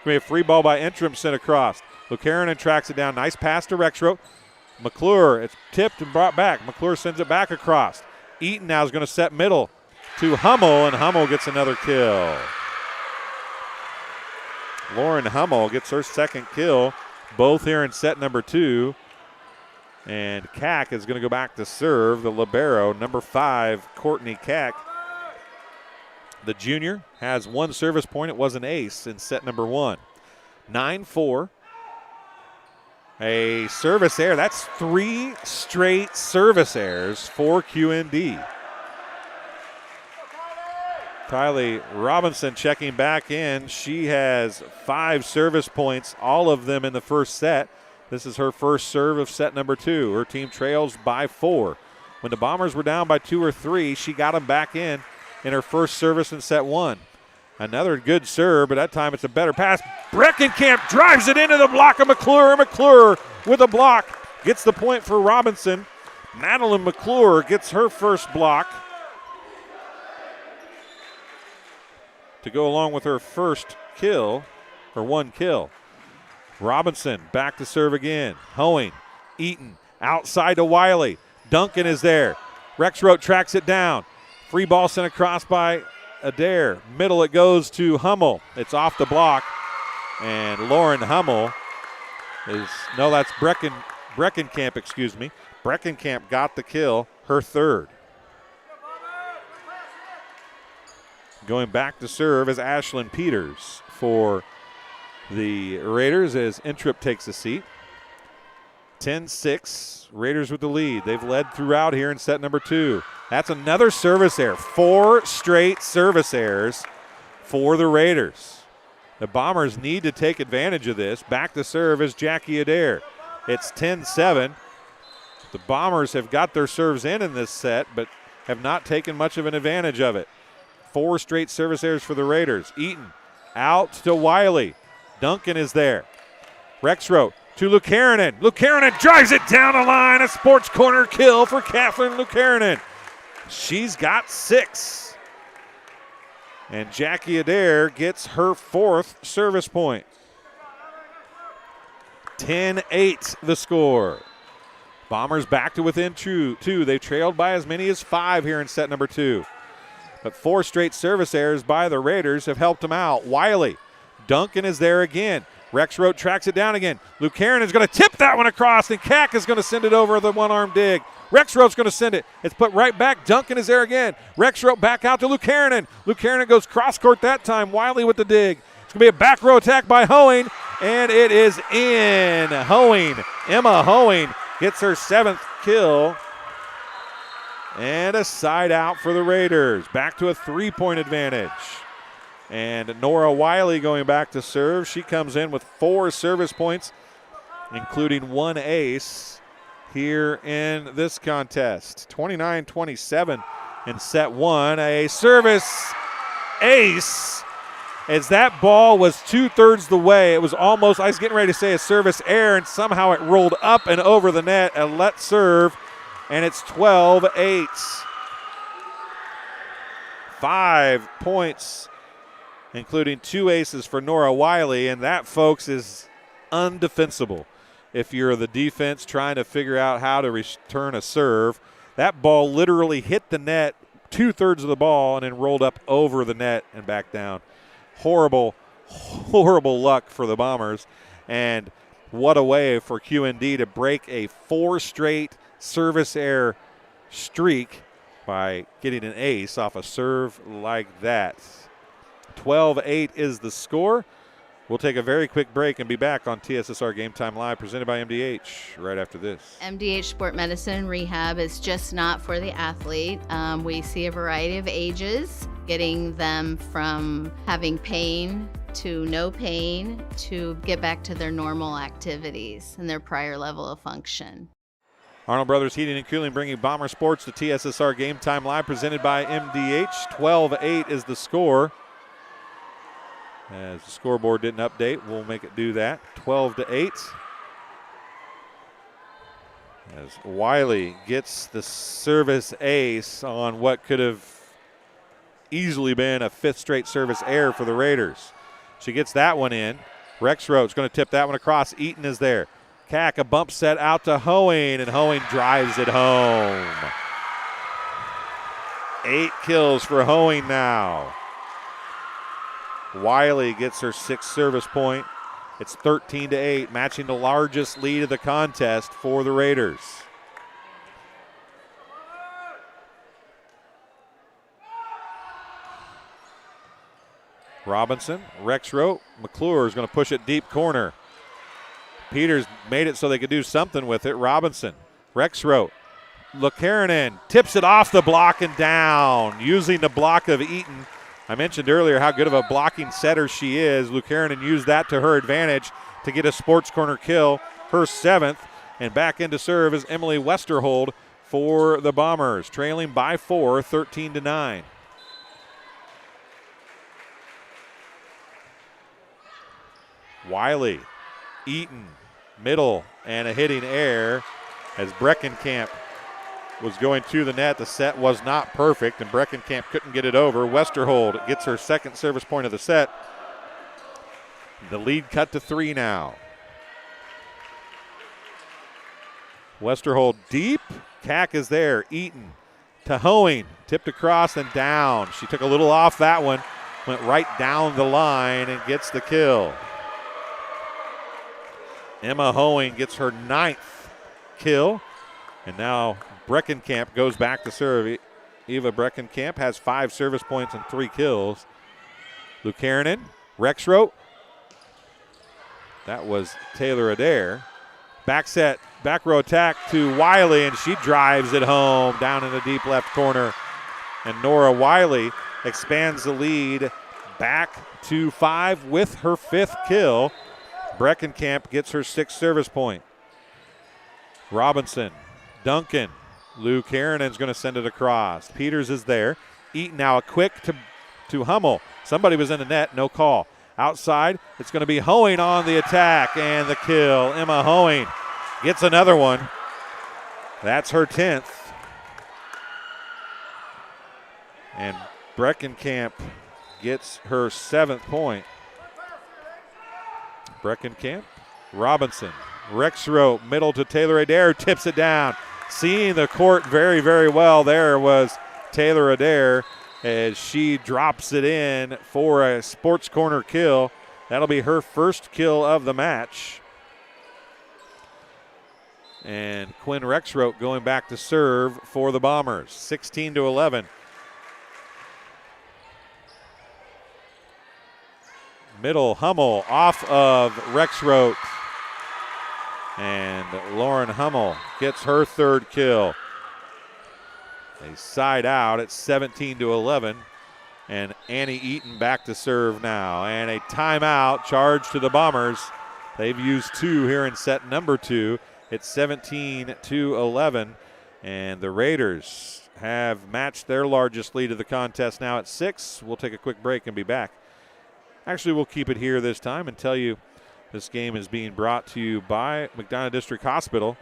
Going to be a free ball by Entrim sent across. Lucarenin tracks it down. Nice pass to Rexroth. McClure, it's tipped and brought back. McClure sends it back across. Eaton now is going to set middle. to Hummel, and Hummel gets another kill. Lauren Hummel gets her second kill, both here in set number 2. And Cack is going to go back to serve, the libero, number 5, Courtney Cack. The junior has 1 service point. It was an ace in set number 1. 9-4. A service error. That's 3 straight service errors for QND. Kylie Robinson checking back in. She has 5 service points, all of them in the first set. This is her first serve of set number 2. Her team trails by 4. When the Bombers were down by 2 or 3, she got them back in her first service in set 1. Another good serve, but that time it's a better pass. Breckenkamp drives it into the block of McClure. McClure with a block gets the point for Robinson. Madeline McClure gets her first block to go along with her first kill, or 1 kill. Robinson back to serve again. Hoeing, Eaton, outside to Wiley. Duncan is there. Rexroth tracks it down. Free ball sent across by Adair. Middle it goes to Hummel. It's off the block. And Lauren Hummel that's Breckenkamp, excuse me. Breckenkamp got the kill, her third. Going back to serve is Ashlyn Peters for the Raiders as Intrip takes a seat. 10-6, Raiders with the lead. They've led throughout here in set number 2. That's another service error. 4 straight service errors for the Raiders. The Bombers need to take advantage of this. Back to serve is Jackie Adair. It's 10-7. The Bombers have got their serves in this set, but have not taken much of an advantage of it. 4 straight service errors for the Raiders. Eaton out to Wiley. Duncan is there. Rexroth to Lucarinen. Lucarinen drives it down the line. A sports corner kill for Kathleen Lucarinen. She's got 6. And Jackie Adair gets her 4th service point. 10-8 the score. Bombers back to within 2. They trailed by as many as 5 here in set number 2. But 4 straight service errors by the Raiders have helped them out. Wiley. Duncan is there again. Rexroth tracks it down again. Lucarin is going to tip that one across, and Cack is going to send it over the one-arm dig. Rexroth's going to send it. It's put right back. Duncan is there again. Rexroth back out to Lucarinen. Lucarinen goes cross-court that time. Wiley with the dig. It's going to be a back row attack by Hoeing, and it is in. Hoeing, Emma Hoeing gets her 7th kill. And a side out for the Raiders. Back to a 3-point advantage. And Nora Wiley going back to serve. She comes in with 4 service points, including 1 ace here in this contest. 29-27 in set 1. A service ace as that ball was 2/3 the way. It was almost, I was getting ready to say a service error, and somehow it rolled up and over the net. A let serve, and it's 12-8. 5 points, including 2 aces for Nora Wiley, and that, folks, is undefensible. If you're the defense trying to figure out how to return a serve, that ball literally hit the net, 2/3 of the ball, and then rolled up over the net and back down. Horrible, horrible luck for the Bombers, and what a way for QND to break a 4 straight service error streak by getting an ace off a serve like that. 12-8 is the score. We'll take a very quick break and be back on TSSR Game Time Live, presented by MDH, right after this. MDH Sport Medicine Rehab is just not for the athlete. We see a variety of ages, getting them from having pain to no pain to get back to their normal activities and their prior level of function. Arnold Brothers Heating and Cooling bringing Bomber Sports to TSSR Game Time Live, presented by MDH. 12-8 is the score. As the scoreboard didn't update, we'll make it do that. 12-8. As Wiley gets the service ace on what could have easily been a 5th straight service error for the Raiders. She gets that one in. Rexroth's going to tip that one across. Eaton is there. Cack, a bump set out to Hoeing, and Hoeing drives it home. 8 kills for Hoeing now. Wiley gets her 6th service point. It's 13-8, matching the largest lead of the contest for the Raiders. Robinson, Rexroth, McClure is going to push it deep corner. Peters made it so they could do something with it. Robinson, Rexroth, Lucanen tips it off the block and down, using the block of Eaton. I mentioned earlier how good of a blocking setter she is. Lucanen used that to her advantage to get a sports corner kill, her 7th. And back into serve is Emily Westerhold for the Bombers, trailing by 4, 13-9. Wiley, Eaton, middle, and a hitting error as Breckenkamp was going to the net. The set was not perfect, and Breckenkamp couldn't get it over. Westerhold gets her 2nd service point of the set. The lead cut to 3 now. Westerhold deep. Cack is there. Eaton to Hoeing. Tipped across and down. She took a little off that one. Went right down the line and gets the kill. Emma Hoeing gets her 9th kill. And now Breckenkamp goes back to serve. Eva Breckenkamp has 5 service points and 3 kills. Lucanen, Rexroth. That was Taylor Adair. Back set, back row attack to Wiley, and she drives it home down in the deep left corner. And Nora Wiley expands the lead back to 5 with her 5th kill. Breckenkamp gets her 6th service point. Robinson, Duncan, Lucarenen's going to send it across. Peters is there. Eaton now a quick to Hummel. Somebody was in the net, no call. Outside, it's going to be Hoeing on the attack and the kill. Emma Hoeing gets another one. That's her 10th. And Breckenkamp gets her 7th point. Breckenkamp, Robinson, Rexroth, middle to Taylor Adair, tips it down. Seeing the court very, very well there was Taylor Adair as she drops it in for a sports corner kill. That'll be her 1st kill of the match. And Quinn Rexroth going back to serve for the Bombers, 16-11. Middle, Hummel off of Rexroth. And Lauren Hummel gets her 3rd kill. They side out at 17-11. And Annie Eaton back to serve now. And a timeout charge to the Bombers. They've used 2 here in set number 2. It's 17-11. And the Raiders have matched their largest lead of the contest now at 6. We'll take a quick break and be back. Actually, we'll keep it here this time and tell you this game is being brought to you by McDonough District Hospital.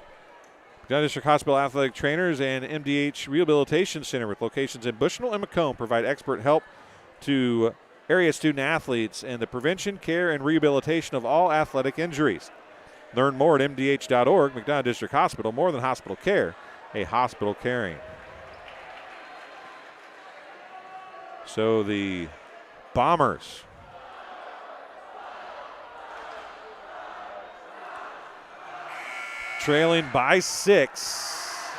McDonough District Hospital Athletic Trainers and MDH Rehabilitation Center with locations in Bushnell and Macomb provide expert help to area student athletes and the prevention, care, and rehabilitation of all athletic injuries. Learn more at mdh.org. McDonough District Hospital, more than hospital care, a hospital caring. So the Bombers trailing by 6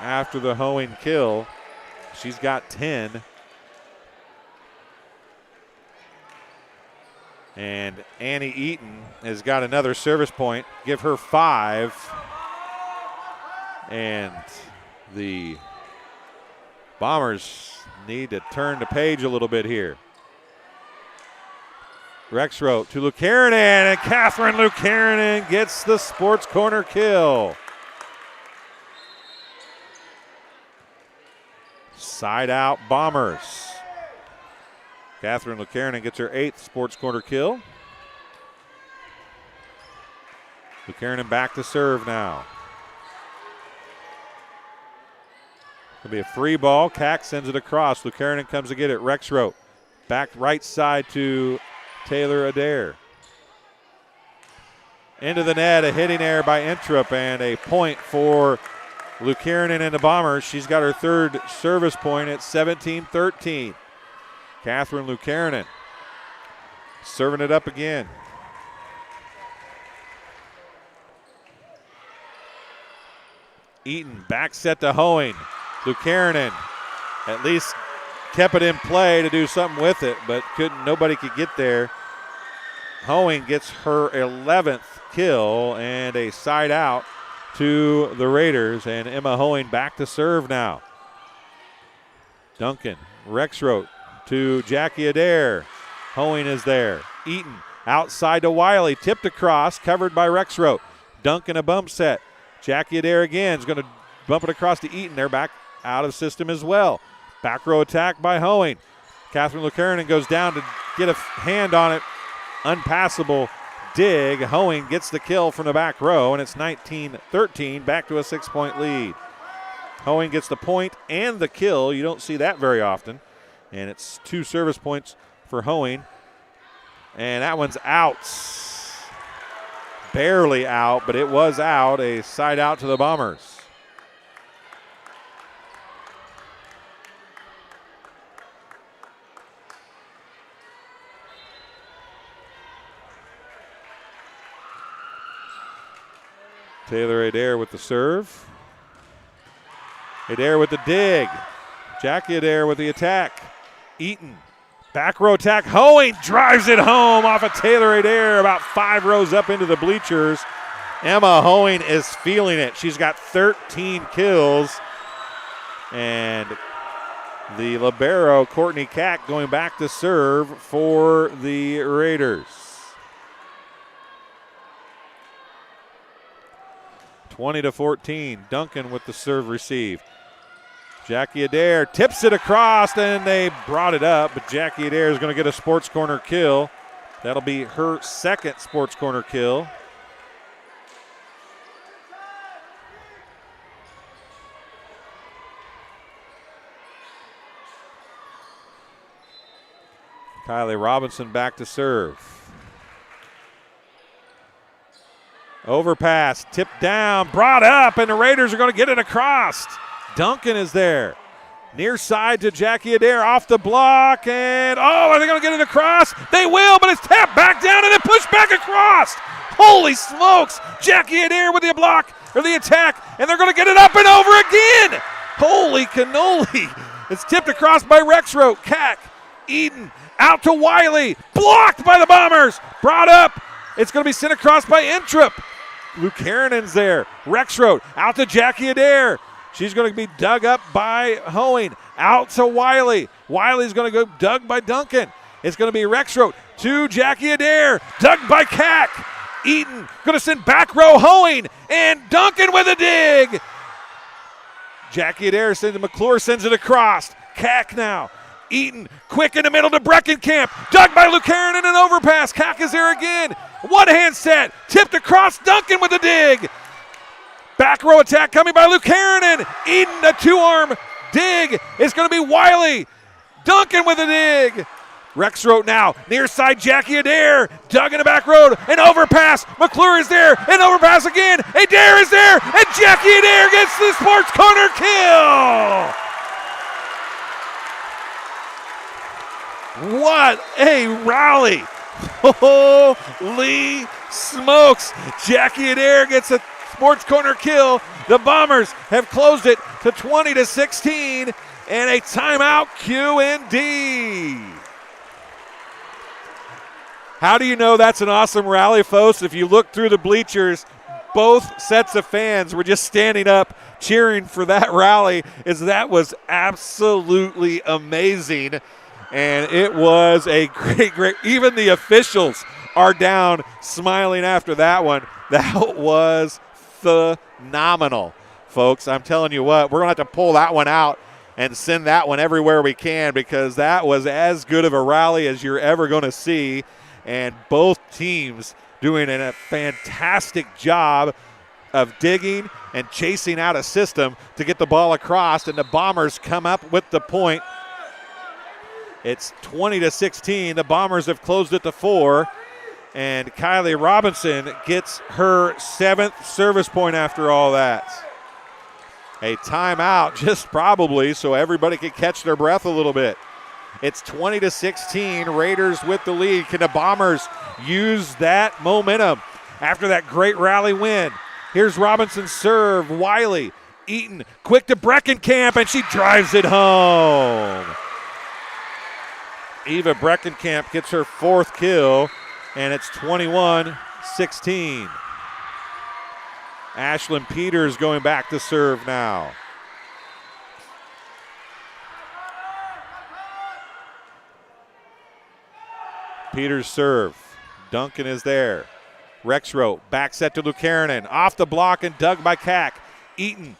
after the Hoeing kill. She's got 10. And Annie Eaton has got another service point. Give her 5. And the Bombers need to turn the page a little bit here. Rexroth to Lucanen, and Catherine Lucanen gets the sports corner kill. Side out Bombers. Catherine Lucanen gets her 8th sports corner kill. Lucanen back to serve now. It'll be a free ball. Cack sends it across. Lucanen comes to get it. Rexroth back right side to Taylor Adair. Into the net, a hitting error by Entrup, and a point for Lucanen and the Bombers. She's got her third service point at 17-13. Catherine Lucanen serving it up again. Eaton back set to Hoeing. Lucanen at least kept it in play to do something with it, but nobody could get there. Hoeing gets her 11th kill and a side out to the Raiders, and Emma Hoeing back to serve now. Duncan, Rexroth to Jackie Adair. Hoeing is there. Eaton outside to Wiley, tipped across, covered by Rexroth. Duncan a bump set. Jackie Adair again is going to bump it across to Eaton. They're back out of system as well. Back row attack by Hoeing. Catherine Lucanen goes down to get a hand on it. Unpassable dig. Hoeing gets the kill from the back row, and it's 19-13, back to a 6-point lead. Hoeing gets the point and the kill. You don't see that very often. And it's 2 service points for Hoeing. And that one's out. Barely out, but it was out. A side out to the Bombers. Taylor Adair with the serve. Adair with the dig. Jackie Adair with the attack. Eaton. Back row attack. Hoeing drives it home off of Taylor Adair about 5 rows up into the bleachers. Emma Hoeing is feeling it. She's got 13 kills. And the libero, Courtney Cack, going back to serve for the Raiders. 20-14. Duncan with the serve receive. Jackie Adair tips it across, and they brought it up, but Jackie Adair is going to get a sports corner kill. That'll be her second sports corner kill. Kylie Robinson back to serve. Overpass, tipped down, brought up, and the Raiders are going to get it across. Duncan is there. Near side to Jackie Adair off the block, and are they going to get it across? They will, but it's tapped back down and then pushed back across. Holy smokes! Jackie Adair with the block, or the attack, and they're going to get it up and over again. Holy cannoli. It's tipped across by Rexroth. Cack, Eden, out to Wiley, blocked by the Bombers, brought up. It's going to be sent across by Entrup. Lucarenen's there. Rexroth out to Jackie Adair. She's going to be dug up by Hoeing. Out to Wiley. Wiley's going to go dug by Duncan. It's going to be Rexroth to Jackie Adair. Dug by Cack. Eaton going to send back row Hoeing. And Duncan with a dig. Jackie Adair sends it. McClure sends it across. Cack now. Eaton quick in the middle to Breckenkamp. Dug by Lucanen and overpass. Cack is there again. One hand set. Tipped across. Duncan with a dig. Back row attack coming by Lucanen. Eden, a 2-arm dig. It's going to be Wiley. Duncan with a dig. Rexroth now. Near side Jackie Adair. Dug in the back road. An overpass. McClure is there. An overpass again. Adair is there. And Jackie Adair gets the sports corner kill. What a rally. Holy smokes. Jackie Adair gets a sports corner kill. The Bombers have closed it to 20-16, and a timeout Q&D. How do you know that's an awesome rally, folks? If you look through the bleachers, both sets of fans were just standing up cheering for that rally, as that was absolutely amazing. And it was a great, even the officials are down smiling after that one. That was phenomenal, folks. I'm telling you what, we're going to have to pull that one out and send that one everywhere we can, because that was as good of a rally as you're ever going to see. And both teams doing a fantastic job of digging and chasing out a system to get the ball across, and the Bombers come up with the point. It's 20-16. The Bombers have closed it to 4. And Kylie Robinson gets her 7th service point after all that. A timeout, just probably, so everybody can catch their breath a little bit. It's 20-16, Raiders with the lead. Can the Bombers use that momentum after that great rally win? Here's Robinson's serve, Wiley, Eaton, quick to Breckenkamp, and she drives it home. Eva Breckenkamp gets her 4th kill, and it's 21-16. Ashlyn Peters going back to serve now. Peters serve. Duncan is there. Rexroth back set to Lucanen. Off the block and dug by Cack. Eaton.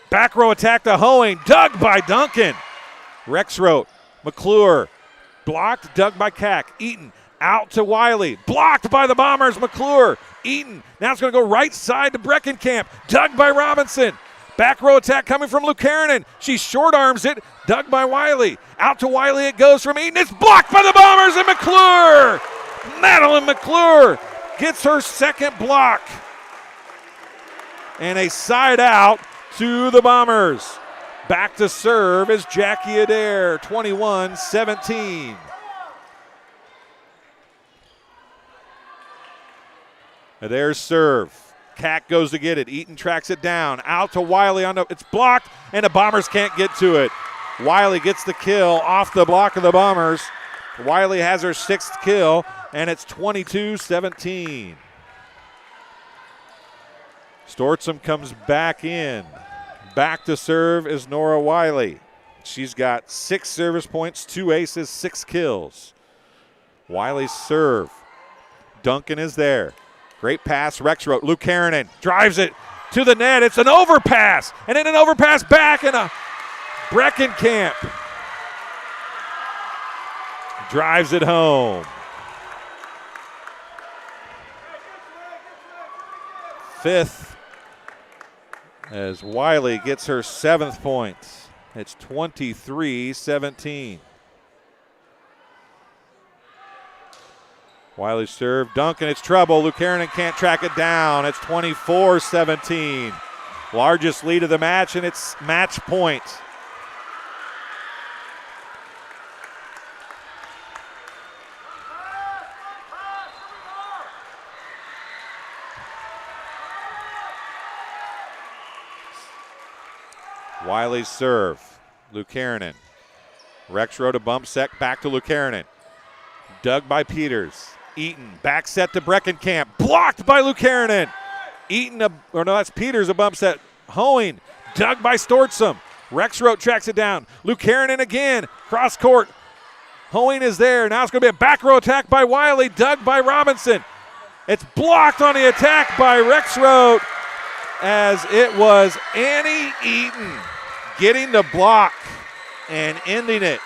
Back row attack to Hoeing. Dug by Duncan. Rexroth. McClure. Blocked. Dug by Cack. Eaton. Out to Wiley. Blocked by the Bombers. McClure. Eaton. Now it's going to go right side to Breckenkamp. Dug by Robinson. Back row attack coming from Lucanen. She short arms it. Dug by Wiley. Out to Wiley it goes from Eaton. It's blocked by the Bombers and McClure. Madeline McClure gets her 2nd block. And a side out to the Bombers. Back to serve is Jackie Adair, 21-17. Adair's serve. Cack goes to get it. Eaton tracks it down. Out to Wiley. It's blocked, and the Bombers can't get to it. Wiley gets the kill off the block of the Bombers. Wiley has her 6th kill, and it's 22-17. Stortzum comes back in. Back to serve is Nora Wiley. She's got 6 service points, 2 aces, 6 kills. Wiley's serve. Duncan is there. Great pass, Rexroth. Lucanen drives it to the net. It's an overpass, and then an overpass back, and a Breckenkamp drives it home. 5th as Wiley gets her 7th point. It's 23-17. Wiley serve. Duncan, it's trouble. Lucanen can't track it down. It's 24-17. Largest lead of the match, and it's match point. Wiley's serve. Lucanen. Rexroth a bump set back to Lucanen. Dug by Peters. Eaton back set to Breckenkamp. Blocked by Lucanen. That's Peters a bump set. Hoeing. Dug by Stortzum. Rexroth tracks it down. Lucanen again. Cross court. Hoeing is there. Now it's going to be a back row attack by Wiley. Dug by Robinson. It's blocked on the attack by Rexroth, as it was Annie Eaton getting the block and ending it.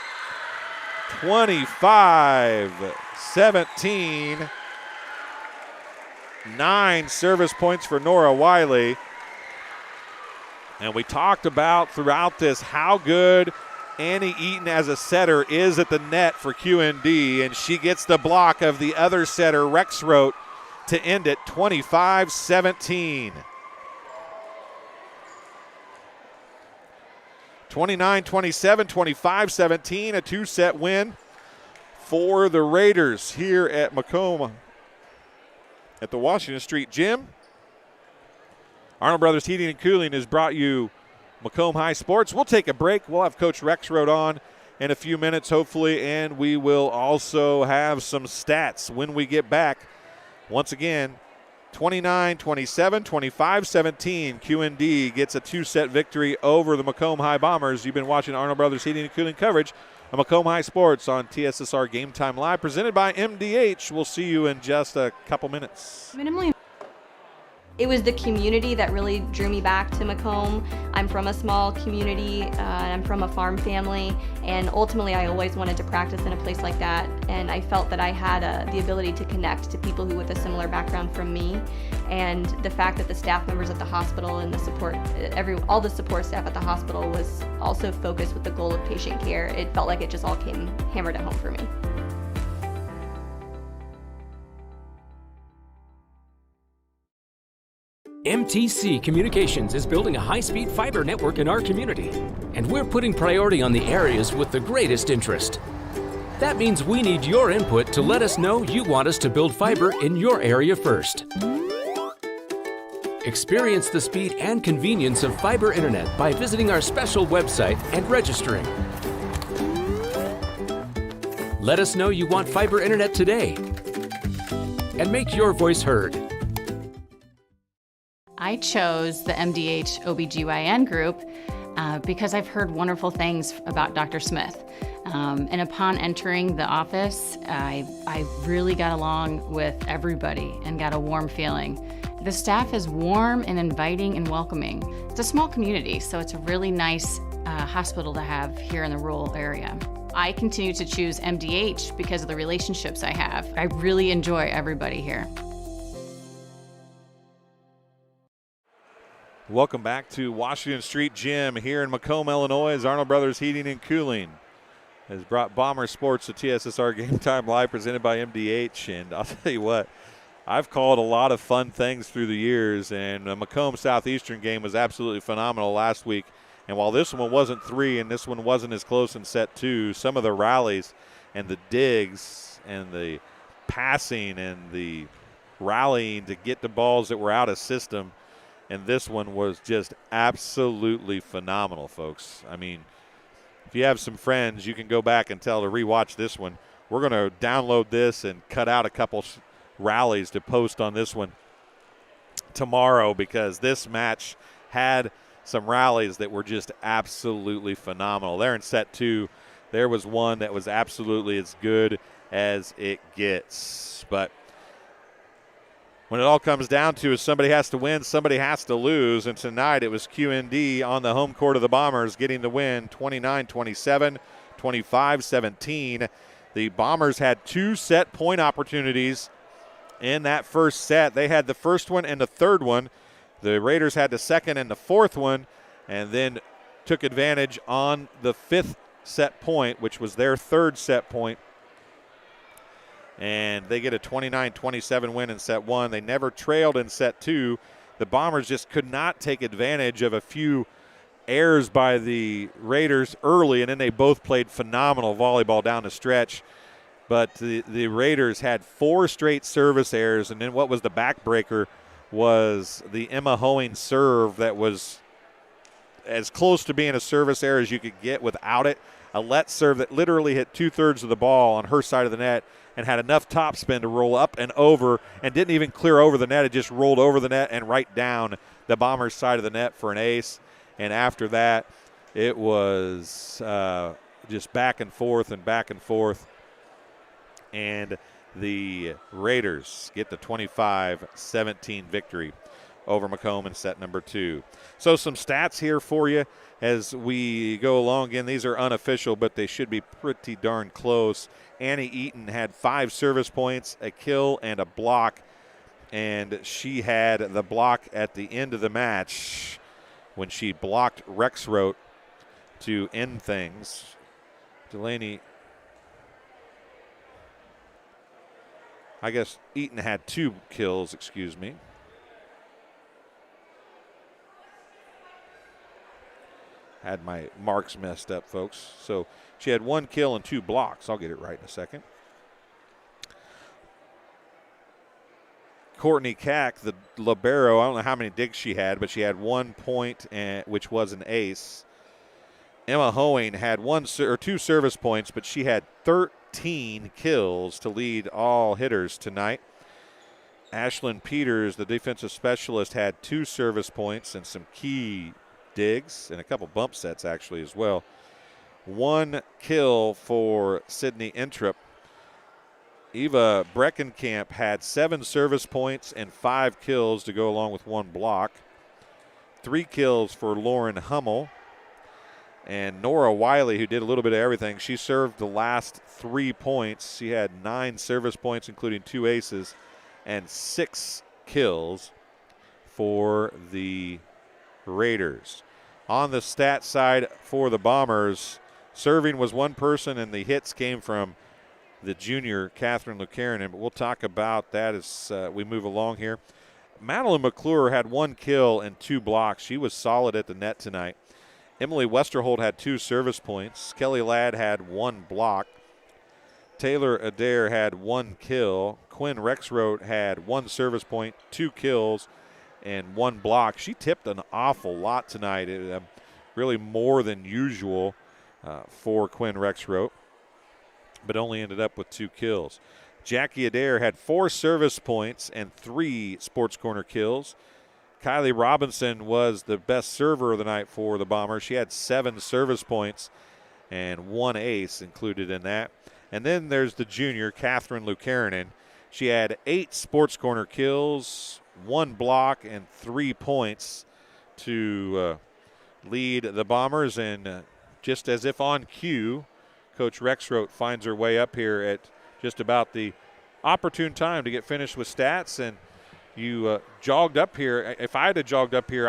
25-17. 9 service points for Nora Wiley. And we talked about throughout this how good Annie Eaton as a setter is at the net for QND, and she gets the block of the other setter, Rexroth, to end it 25-17. 29-27, 25-17, a 2-set win for the Raiders here at Macomb at the Washington Street Gym. Arnold Brothers Heating and Cooling has brought you Macomb High Sports. We'll take a break. We'll have Coach Rexroth on in a few minutes, hopefully, and we will also have some stats when we get back. Once again, 29-27, 25-17. QND gets a 2-set victory over the Macomb High Bombers. You've been watching Arnold Brothers Heating and Cooling coverage of Macomb High Sports on TSSR Game Time Live, presented by MDH. We'll see you in just a couple minutes. Minimally. It was the community that really drew me back to Macomb. I'm from a small community, and I'm from a farm family, and ultimately I always wanted to practice in a place like that, and I felt that I had the ability to connect to people who with a similar background from me, and the fact that the staff members at the hospital and the support, all the support staff at the hospital was also focused with the goal of patient care. It felt like it just all came hammered at home for me. MTC Communications is building a high-speed fiber network in our community, and we're putting priority on the areas with the greatest interest. That means we need your input to let us know you want us to build fiber in your area first. Experience the speed and convenience of fiber internet by visiting our special website and registering. Let us know you want fiber internet today and make your voice heard. I chose the MDH OBGYN group because I've heard wonderful things about Dr. Smith. And upon entering the office, I really got along with everybody and got a warm feeling. The staff is warm and inviting and welcoming. It's a small community, so it's a really nice hospital to have here in the rural area. I continue to choose MDH because of the relationships I have. I really enjoy everybody here. Welcome back to Washington Street Gym here in Macomb, Illinois, as Arnold Brothers Heating and Cooling has brought Bomber Sports to TSSR Game Time Live, presented by MDH. And I'll tell you what, I've called a lot of fun things through the years, and the Macomb Southeastern game was absolutely phenomenal last week. And while this one wasn't 3 and this one wasn't as close in set 2, some of the rallies and the digs and the passing and the rallying to get the balls that were out of system, and this one was just absolutely phenomenal, folks. I mean, if you have some friends, you can go back and tell to rewatch this one. We're going to download this and cut out a couple rallies to post on this one tomorrow, because this match had some rallies that were just absolutely phenomenal. There in set 2, there was one that was absolutely as good as it gets. But when it all comes down to it, somebody has to win, somebody has to lose. And tonight it was QND on the home court of the Bombers getting the win, 29-27, 25-17. The Bombers had 2 set point opportunities in that first set. They had the first one and the third one. The Raiders had the second and the fourth one, and then took advantage on the 5th set point, which was their 3rd set point. And they get a 29-27 win in set 1. They never trailed in set 2. The Bombers just could not take advantage of a few errors by the Raiders early, and then they both played phenomenal volleyball down the stretch. But the Raiders had 4 straight service errors, and then what was the backbreaker was the Emma Hoeing serve that was as close to being a service error as you could get without it. A let serve that literally hit 2/3 of the ball on her side of the net and had enough topspin to roll up and over, and didn't even clear over the net. It just rolled over the net and right down the Bombers' side of the net for an ace. And after that, it was just back and forth and back and forth. And the Raiders get the 25-17 victory over Macomb in set number 2. So some stats here for you as we go along. Again, these are unofficial, but they should be pretty darn close. Annie Eaton had 5 service points, a kill, and a block. And she had the block at the end of the match when she blocked Rexroth to end things. Delaney, I guess Eaton had 2 kills, excuse me. Had my marks messed up, folks. So she had 1 kill and 2 blocks. I'll get it right in a second. Courtney Cack, the libero, I don't know how many digs she had, but she had 1 point, which was an ace. Emma Hoeing had 2 service points, but she had 13 kills to lead all hitters tonight. Ashlyn Peters, the defensive specialist, had 2 service points and some key digs and a couple bump sets actually as well. 1 kill for Sydney Introp. Eva Breckenkamp had 7 service points and 5 kills to go along with 1 block. 3 kills for Lauren Hummel. And Nora Wiley, who did a little bit of everything, she served the last 3 points. She had 9 service points, including 2 aces, and 6 kills for the Raiders. On the stat side for the Bombers, serving was 1 person, and the hits came from the junior, Catherine Lucarin. But we'll talk about that as we move along here. Madeline McClure had 1 kill and 2 blocks. She was solid at the net tonight. Emily Westerholt had 2 service points. Kelly Ladd had 1 block. Taylor Adair had 1 kill. Quinn Rexroth had 1 service point, 2 kills, and 1 block. She tipped an awful lot tonight, really more than usual for Quinn Rexroth, but only ended up with 2 kills. Jackie Adair had 4 service points and 3 sports corner kills. Kylie Robinson was the best server of the night for the Bombers. She had 7 service points and 1 ace included in that. And then there's the junior, Catherine Lukanen. She had 8 sports corner kills, 1 block, and 3 points to lead the Bombers. And just as if on cue, Coach Rexroth finds her way up here at just about the opportune time to get finished with stats. And you jogged up here. If I had jogged up here,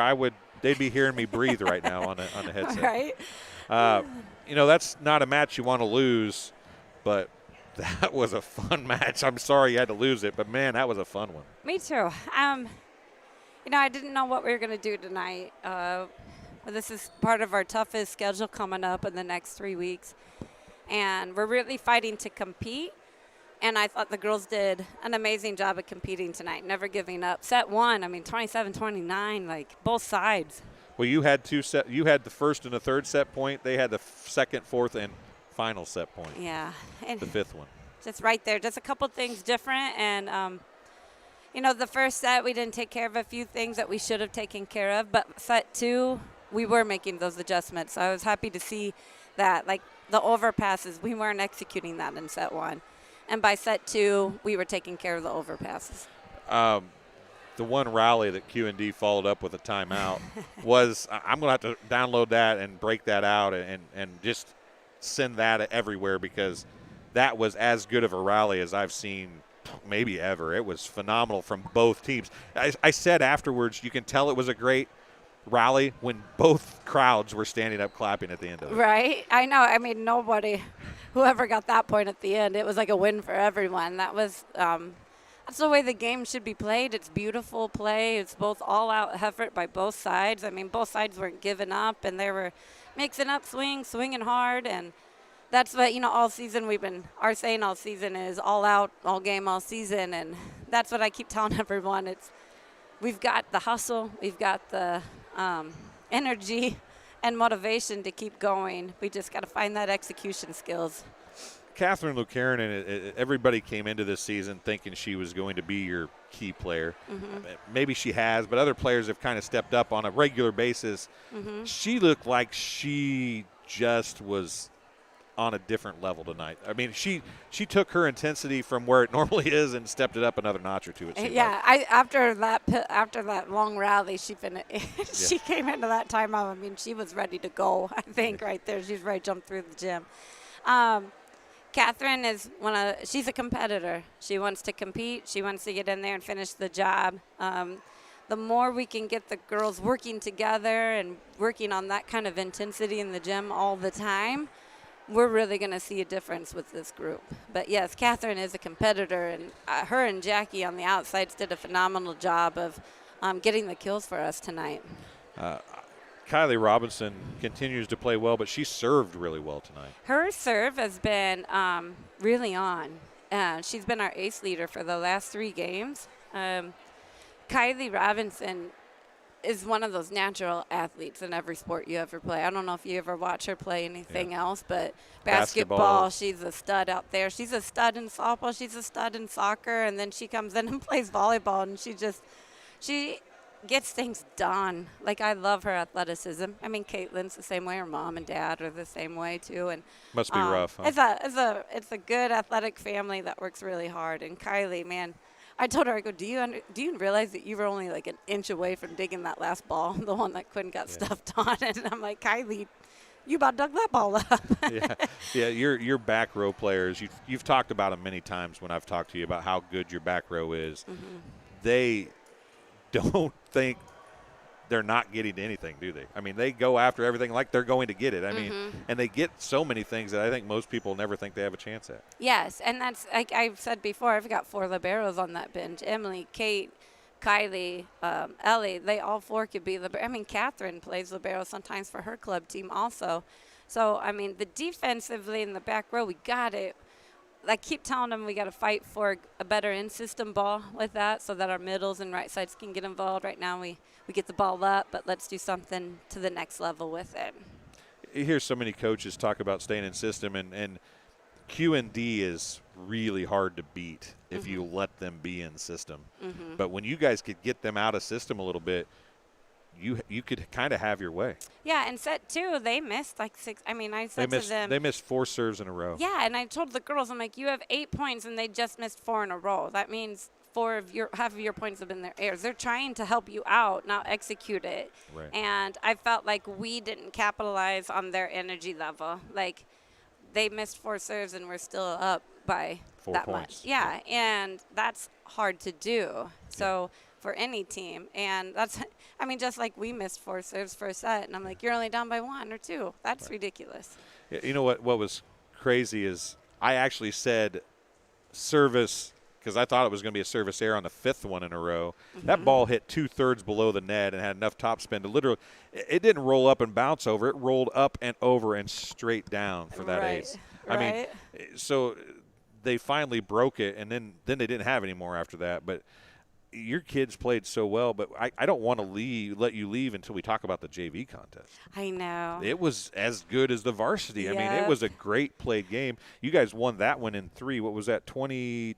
they'd be hearing me breathe right now on the headset. Right. That's not a match you want to lose, but that was a fun match. I'm sorry you had to lose it, but man, that was a fun one. Me too. I didn't know what we were going to do tonight. This is part of our toughest schedule coming up in the next 3 weeks, and we're really fighting to compete. And I thought the girls did an amazing job of competing tonight, never giving up. Set 1, 27-29, like both sides. Well, you had you had the first and the third set point. They had the second, fourth, and final set point. Yeah. And the 5th one. Just right there. Just a couple things different. And, the first set, we didn't take care of a few things that we should have taken care of. But set 2, we were making those adjustments. So I was happy to see that. Like the overpasses, we weren't executing that in set 1. And by set 2, we were taking care of the overpasses. The one rally that Q&D followed up with a timeout was, I'm going to have to download that and break that out and just send that everywhere, because that was as good of a rally as I've seen maybe ever. It was phenomenal from both teams. I said afterwards, you can tell it was a great rally when both crowds were standing up clapping at the end of it. Right. I know. Nobody, whoever got that point at the end, it was like a win for everyone. That was that's the way the game should be played. It's beautiful play. It's both all-out effort by both sides. Both sides weren't giving up, and they were mixing up swinging hard, and that's what, all season our saying all season is all out, all game, all season, and that's what I keep telling everyone. We've got the hustle, we've got the energy and motivation to keep going. We just got to find that execution skills. Catherine Lukanen, everybody came into this season thinking she was going to be your key player. Mm-hmm. Maybe she has, but other players have kind of stepped up on a regular basis. Mm-hmm. She looked like she just was on a different level tonight. She took her intensity from where it normally is and stepped it up another notch or two. Yeah, after that long rally, she came into that timeout. She was ready to go. I think right there, she's ready to jump through the gym. Catherine she's a competitor. She wants to compete. She wants to get in there and finish the job. The more we can get the girls working together and working on that kind of intensity in the gym all the time, we're really going to see a difference with this group. But yes, Catherine is a competitor, and her and Jackie on the outsides did a phenomenal job of getting the kills for us tonight. Kylie Robinson continues to play well, but she served really well tonight. Her serve has been really on. She's been our ace leader for the last 3 games. Kylie Robinson is one of those natural athletes in every sport you ever play. I don't know if you ever watch her play anything else, but basketball, she's a stud out there. She's a stud in softball. She's a stud in soccer, and then she comes in and plays volleyball, and she gets things done. Like, I love her athleticism. Caitlin's the same way. Her mom and dad are the same way too. And must be rough. Huh? It's a good athletic family that works really hard. And Kylie, man, I told her, I go, do you realize that you were only like an inch away from digging that last ball, the one that Quinn got stuffed on? And I'm like, Kylie, you about dug that ball up. Yeah. Your back row players. You've talked about them many times when I've talked to you about how good your back row is. Mm-hmm. They don't think they're not getting anything, do they? They go after everything like they're going to get it. And they get so many things that I think most people never think they have a chance at. Yes, and that's, like I've said before, I've got 4 liberos on that bench. Emily, Kate, Kylie, Ellie, they all four could be libero. I mean, Catherine plays libero sometimes for her club team also. So, I mean, the defensively in the back row, we got it. I keep telling them we got to fight for a better in-system ball with that so that our middles and right sides can get involved. Right now we get the ball up, but let's do something to the next level with it. You hear so many coaches talk about staying in system, and Q&D is really hard to beat if you let them be in system. But when you guys could get them out of system a little bit, you could kind of have your way. Yeah, and set 2, they missed like 6. I mean, I said to them. They missed 4 serves in a row. Yeah, and I told the girls, I'm like, you have 8 points, and they just missed 4 in a row. That means half of your points have been their errors. They're trying to help you out, not execute it. Right. And I felt like we didn't capitalize on their energy level. Like, they missed 4 serves, and we're still up by 4 that points. much. Yeah, and that's hard to do. So for any team, and that's, I mean, just like we missed 4 serves for a set, and I'm like, you're only down by 1 or 2. That's ridiculous. Yeah, you know what was crazy is I actually said service because I thought it was going to be a service error on the 5th one in a row. That ball hit 2/3 below the net and had enough topspin to literally – it didn't roll up and bounce over. It rolled up and over and straight down for that ace. I mean, so they finally broke it, and then they didn't have any more after that. But your kids played so well, but I don't want to let you leave until we talk about the JV contest. I know. It was as good as the varsity. I mean, it was a great played game. You guys won that one in 3. What was that, 20-25,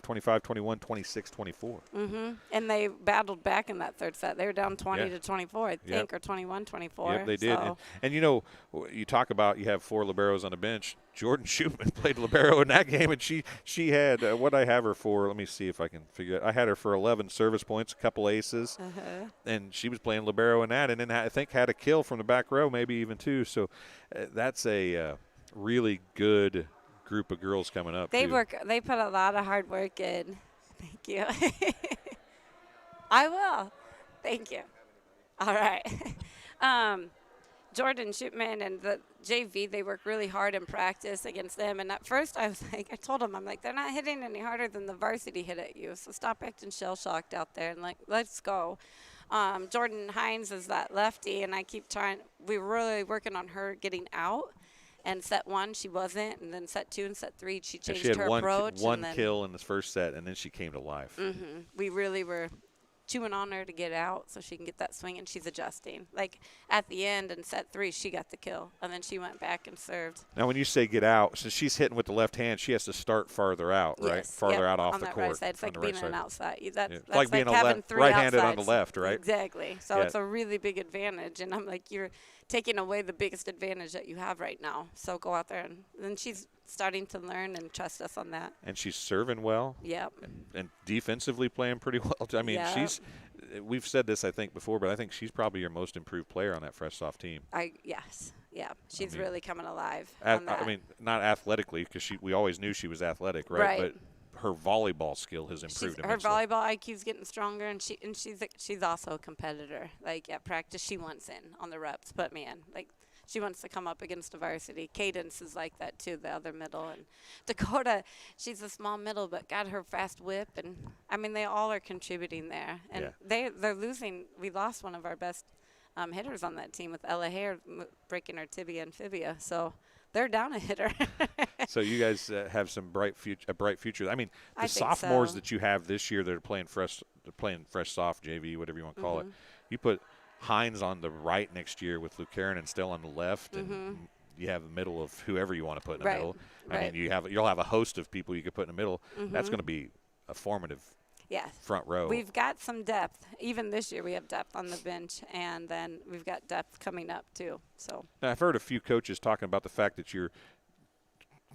25-21, 26-24? And they battled back in that 3rd set. They were down 20-24, I think, or 21-24. Yep, they did. And, you know, you talk about you have 4 liberos on the bench. Jordan Schumann played libero in that game, and she had what I have her for. Let me see if I can figure it. I had her for 11 service points, a couple aces, and she was playing libero in that, and then I think had a kill from the back row, maybe even 2. So that's a really good group of girls coming up. They put a lot of hard work in. Thank you. I will. Thank you. All right. Jordan Schumann and the JV, they work really hard in practice against them. And at first I was like, I told them, I'm like, they're not hitting any harder than the varsity hit at you. So stop acting shell-shocked out there and, like, let's go. Jordan Hines is that lefty, and I keep trying. We were really working on her getting out. And set 1, she wasn't. And then set 2 and set 3, she changed her approach. She had one kill in the first set, and then she came to life. We really were chewing on her to get out so she can get that swing, and she's adjusting. Like, at the end in set 3, she got the kill, and then she went back and served. Now, when you say get out, since she's hitting with the left hand, she has to start farther out, right? Yes. Farther out off on the that court. Right side. It's like being an outside. That's like being having 3 right-handed outsides. on the left, right? Exactly. So it's a really big advantage, and I'm like, you're taking away the biggest advantage that you have right now. So go out there, and then she's starting to learn and trust us on that. And she's serving well. Yep. And defensively playing pretty well. I mean, we've said this, I think, before, but I think she's probably your most improved player on that fresh soft team. Yes. Yeah. She's really coming alive on that. I mean, not athletically, because we always knew she was athletic, right? But her volleyball skill has improved immensely. Her volleyball IQ's getting stronger, and she's also a competitor. Like, at practice, she wants in on the reps. But, man, like, she wants to come up against a varsity. Cadence is like that, too, the other middle. And Dakota, she's a small middle, but got her fast whip. And, I mean, they all are contributing there. And they're losing. We lost one of our best hitters on that team with Ella Hare breaking her tibia and fibia. So they're down a hitter. So you guys have some bright future. I mean, the sophomores that you have this year that are playing fresh soft JV, whatever you want to call it. You put Hines on the right next year with Luke Karen and still on the left, and you have the middle of whoever you want to put in the middle. I mean, you'll have a host of people you could put in the middle. That's going to be a formative front row. We've got some depth. Even this year we have depth on the bench, and then we've got depth coming up too. So now, I've heard a few coaches talking about the fact that you're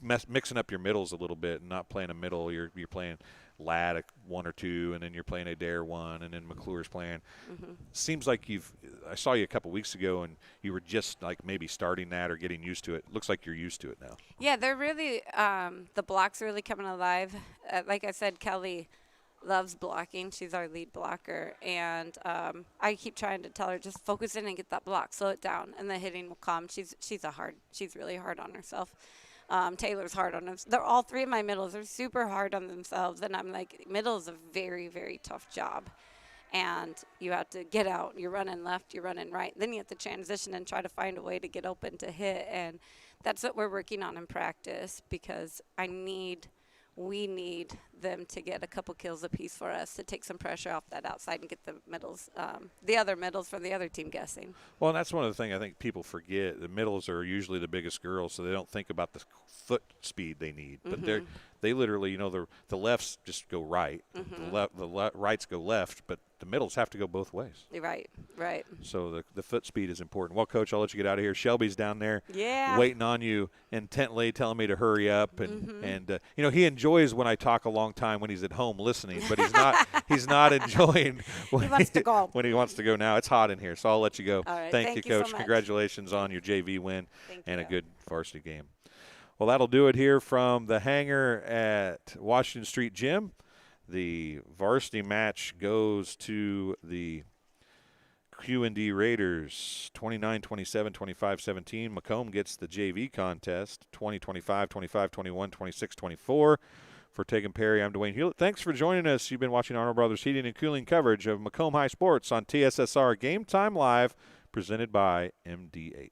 mixing up your middles a little bit and not playing a middle. You're playing Ladd 1 or 2, and then you're playing Adair 1, and then McClure's playing. Seems like I saw you a couple weeks ago, and you were just like maybe starting that or getting used to it. Looks like you're used to it now. Yeah, they're really the blocks are really coming alive. Like I said, Kelly loves blocking. She's our lead blocker, and I keep trying to tell her, just focus in and get that block, slow it down, and the hitting will come. She's really hard on herself. Taylor's hard on them. They're all 3 of my middles are super hard on themselves, and I'm like, middle is a very, very tough job. and you have to get out. You're running left, you're running right. Then you have to transition and try to find a way to get open to hit, and that's what we're working on in practice, because we need them to get a couple kills apiece for us to take some pressure off that outside and get the other middles from the other team guessing. Well, and that's one of the things I think people forget. The middles are usually the biggest girls, so they don't think about the foot speed they need. But they literally, the lefts just go right, the rights go left, but the middles have to go both ways. Right. So the foot speed is important. Well, Coach, I'll let you get out of here. Shelby's down there waiting on you intently, telling me to hurry up. And he enjoys when I talk a long time when he's at home listening, but he's not enjoying when he wants to go. When he wants to go now. It's hot in here, so I'll let you go. All right, thank you, Coach. so much. Congratulations on your JV win and you. a good varsity game. Well, that'll do it here from the hangar at Washington Street Gym. The varsity match goes to the Q&D Raiders 29-27, 25-17. Macomb gets the JV contest 20-25, 25-21, 26-24. For Tegan Perry, I'm Dwayne Hulett. Thanks for joining us. You've been watching Arnold Brothers Heating and Cooling coverage of Macomb High Sports on TSSR Game Time Live, presented by MDH.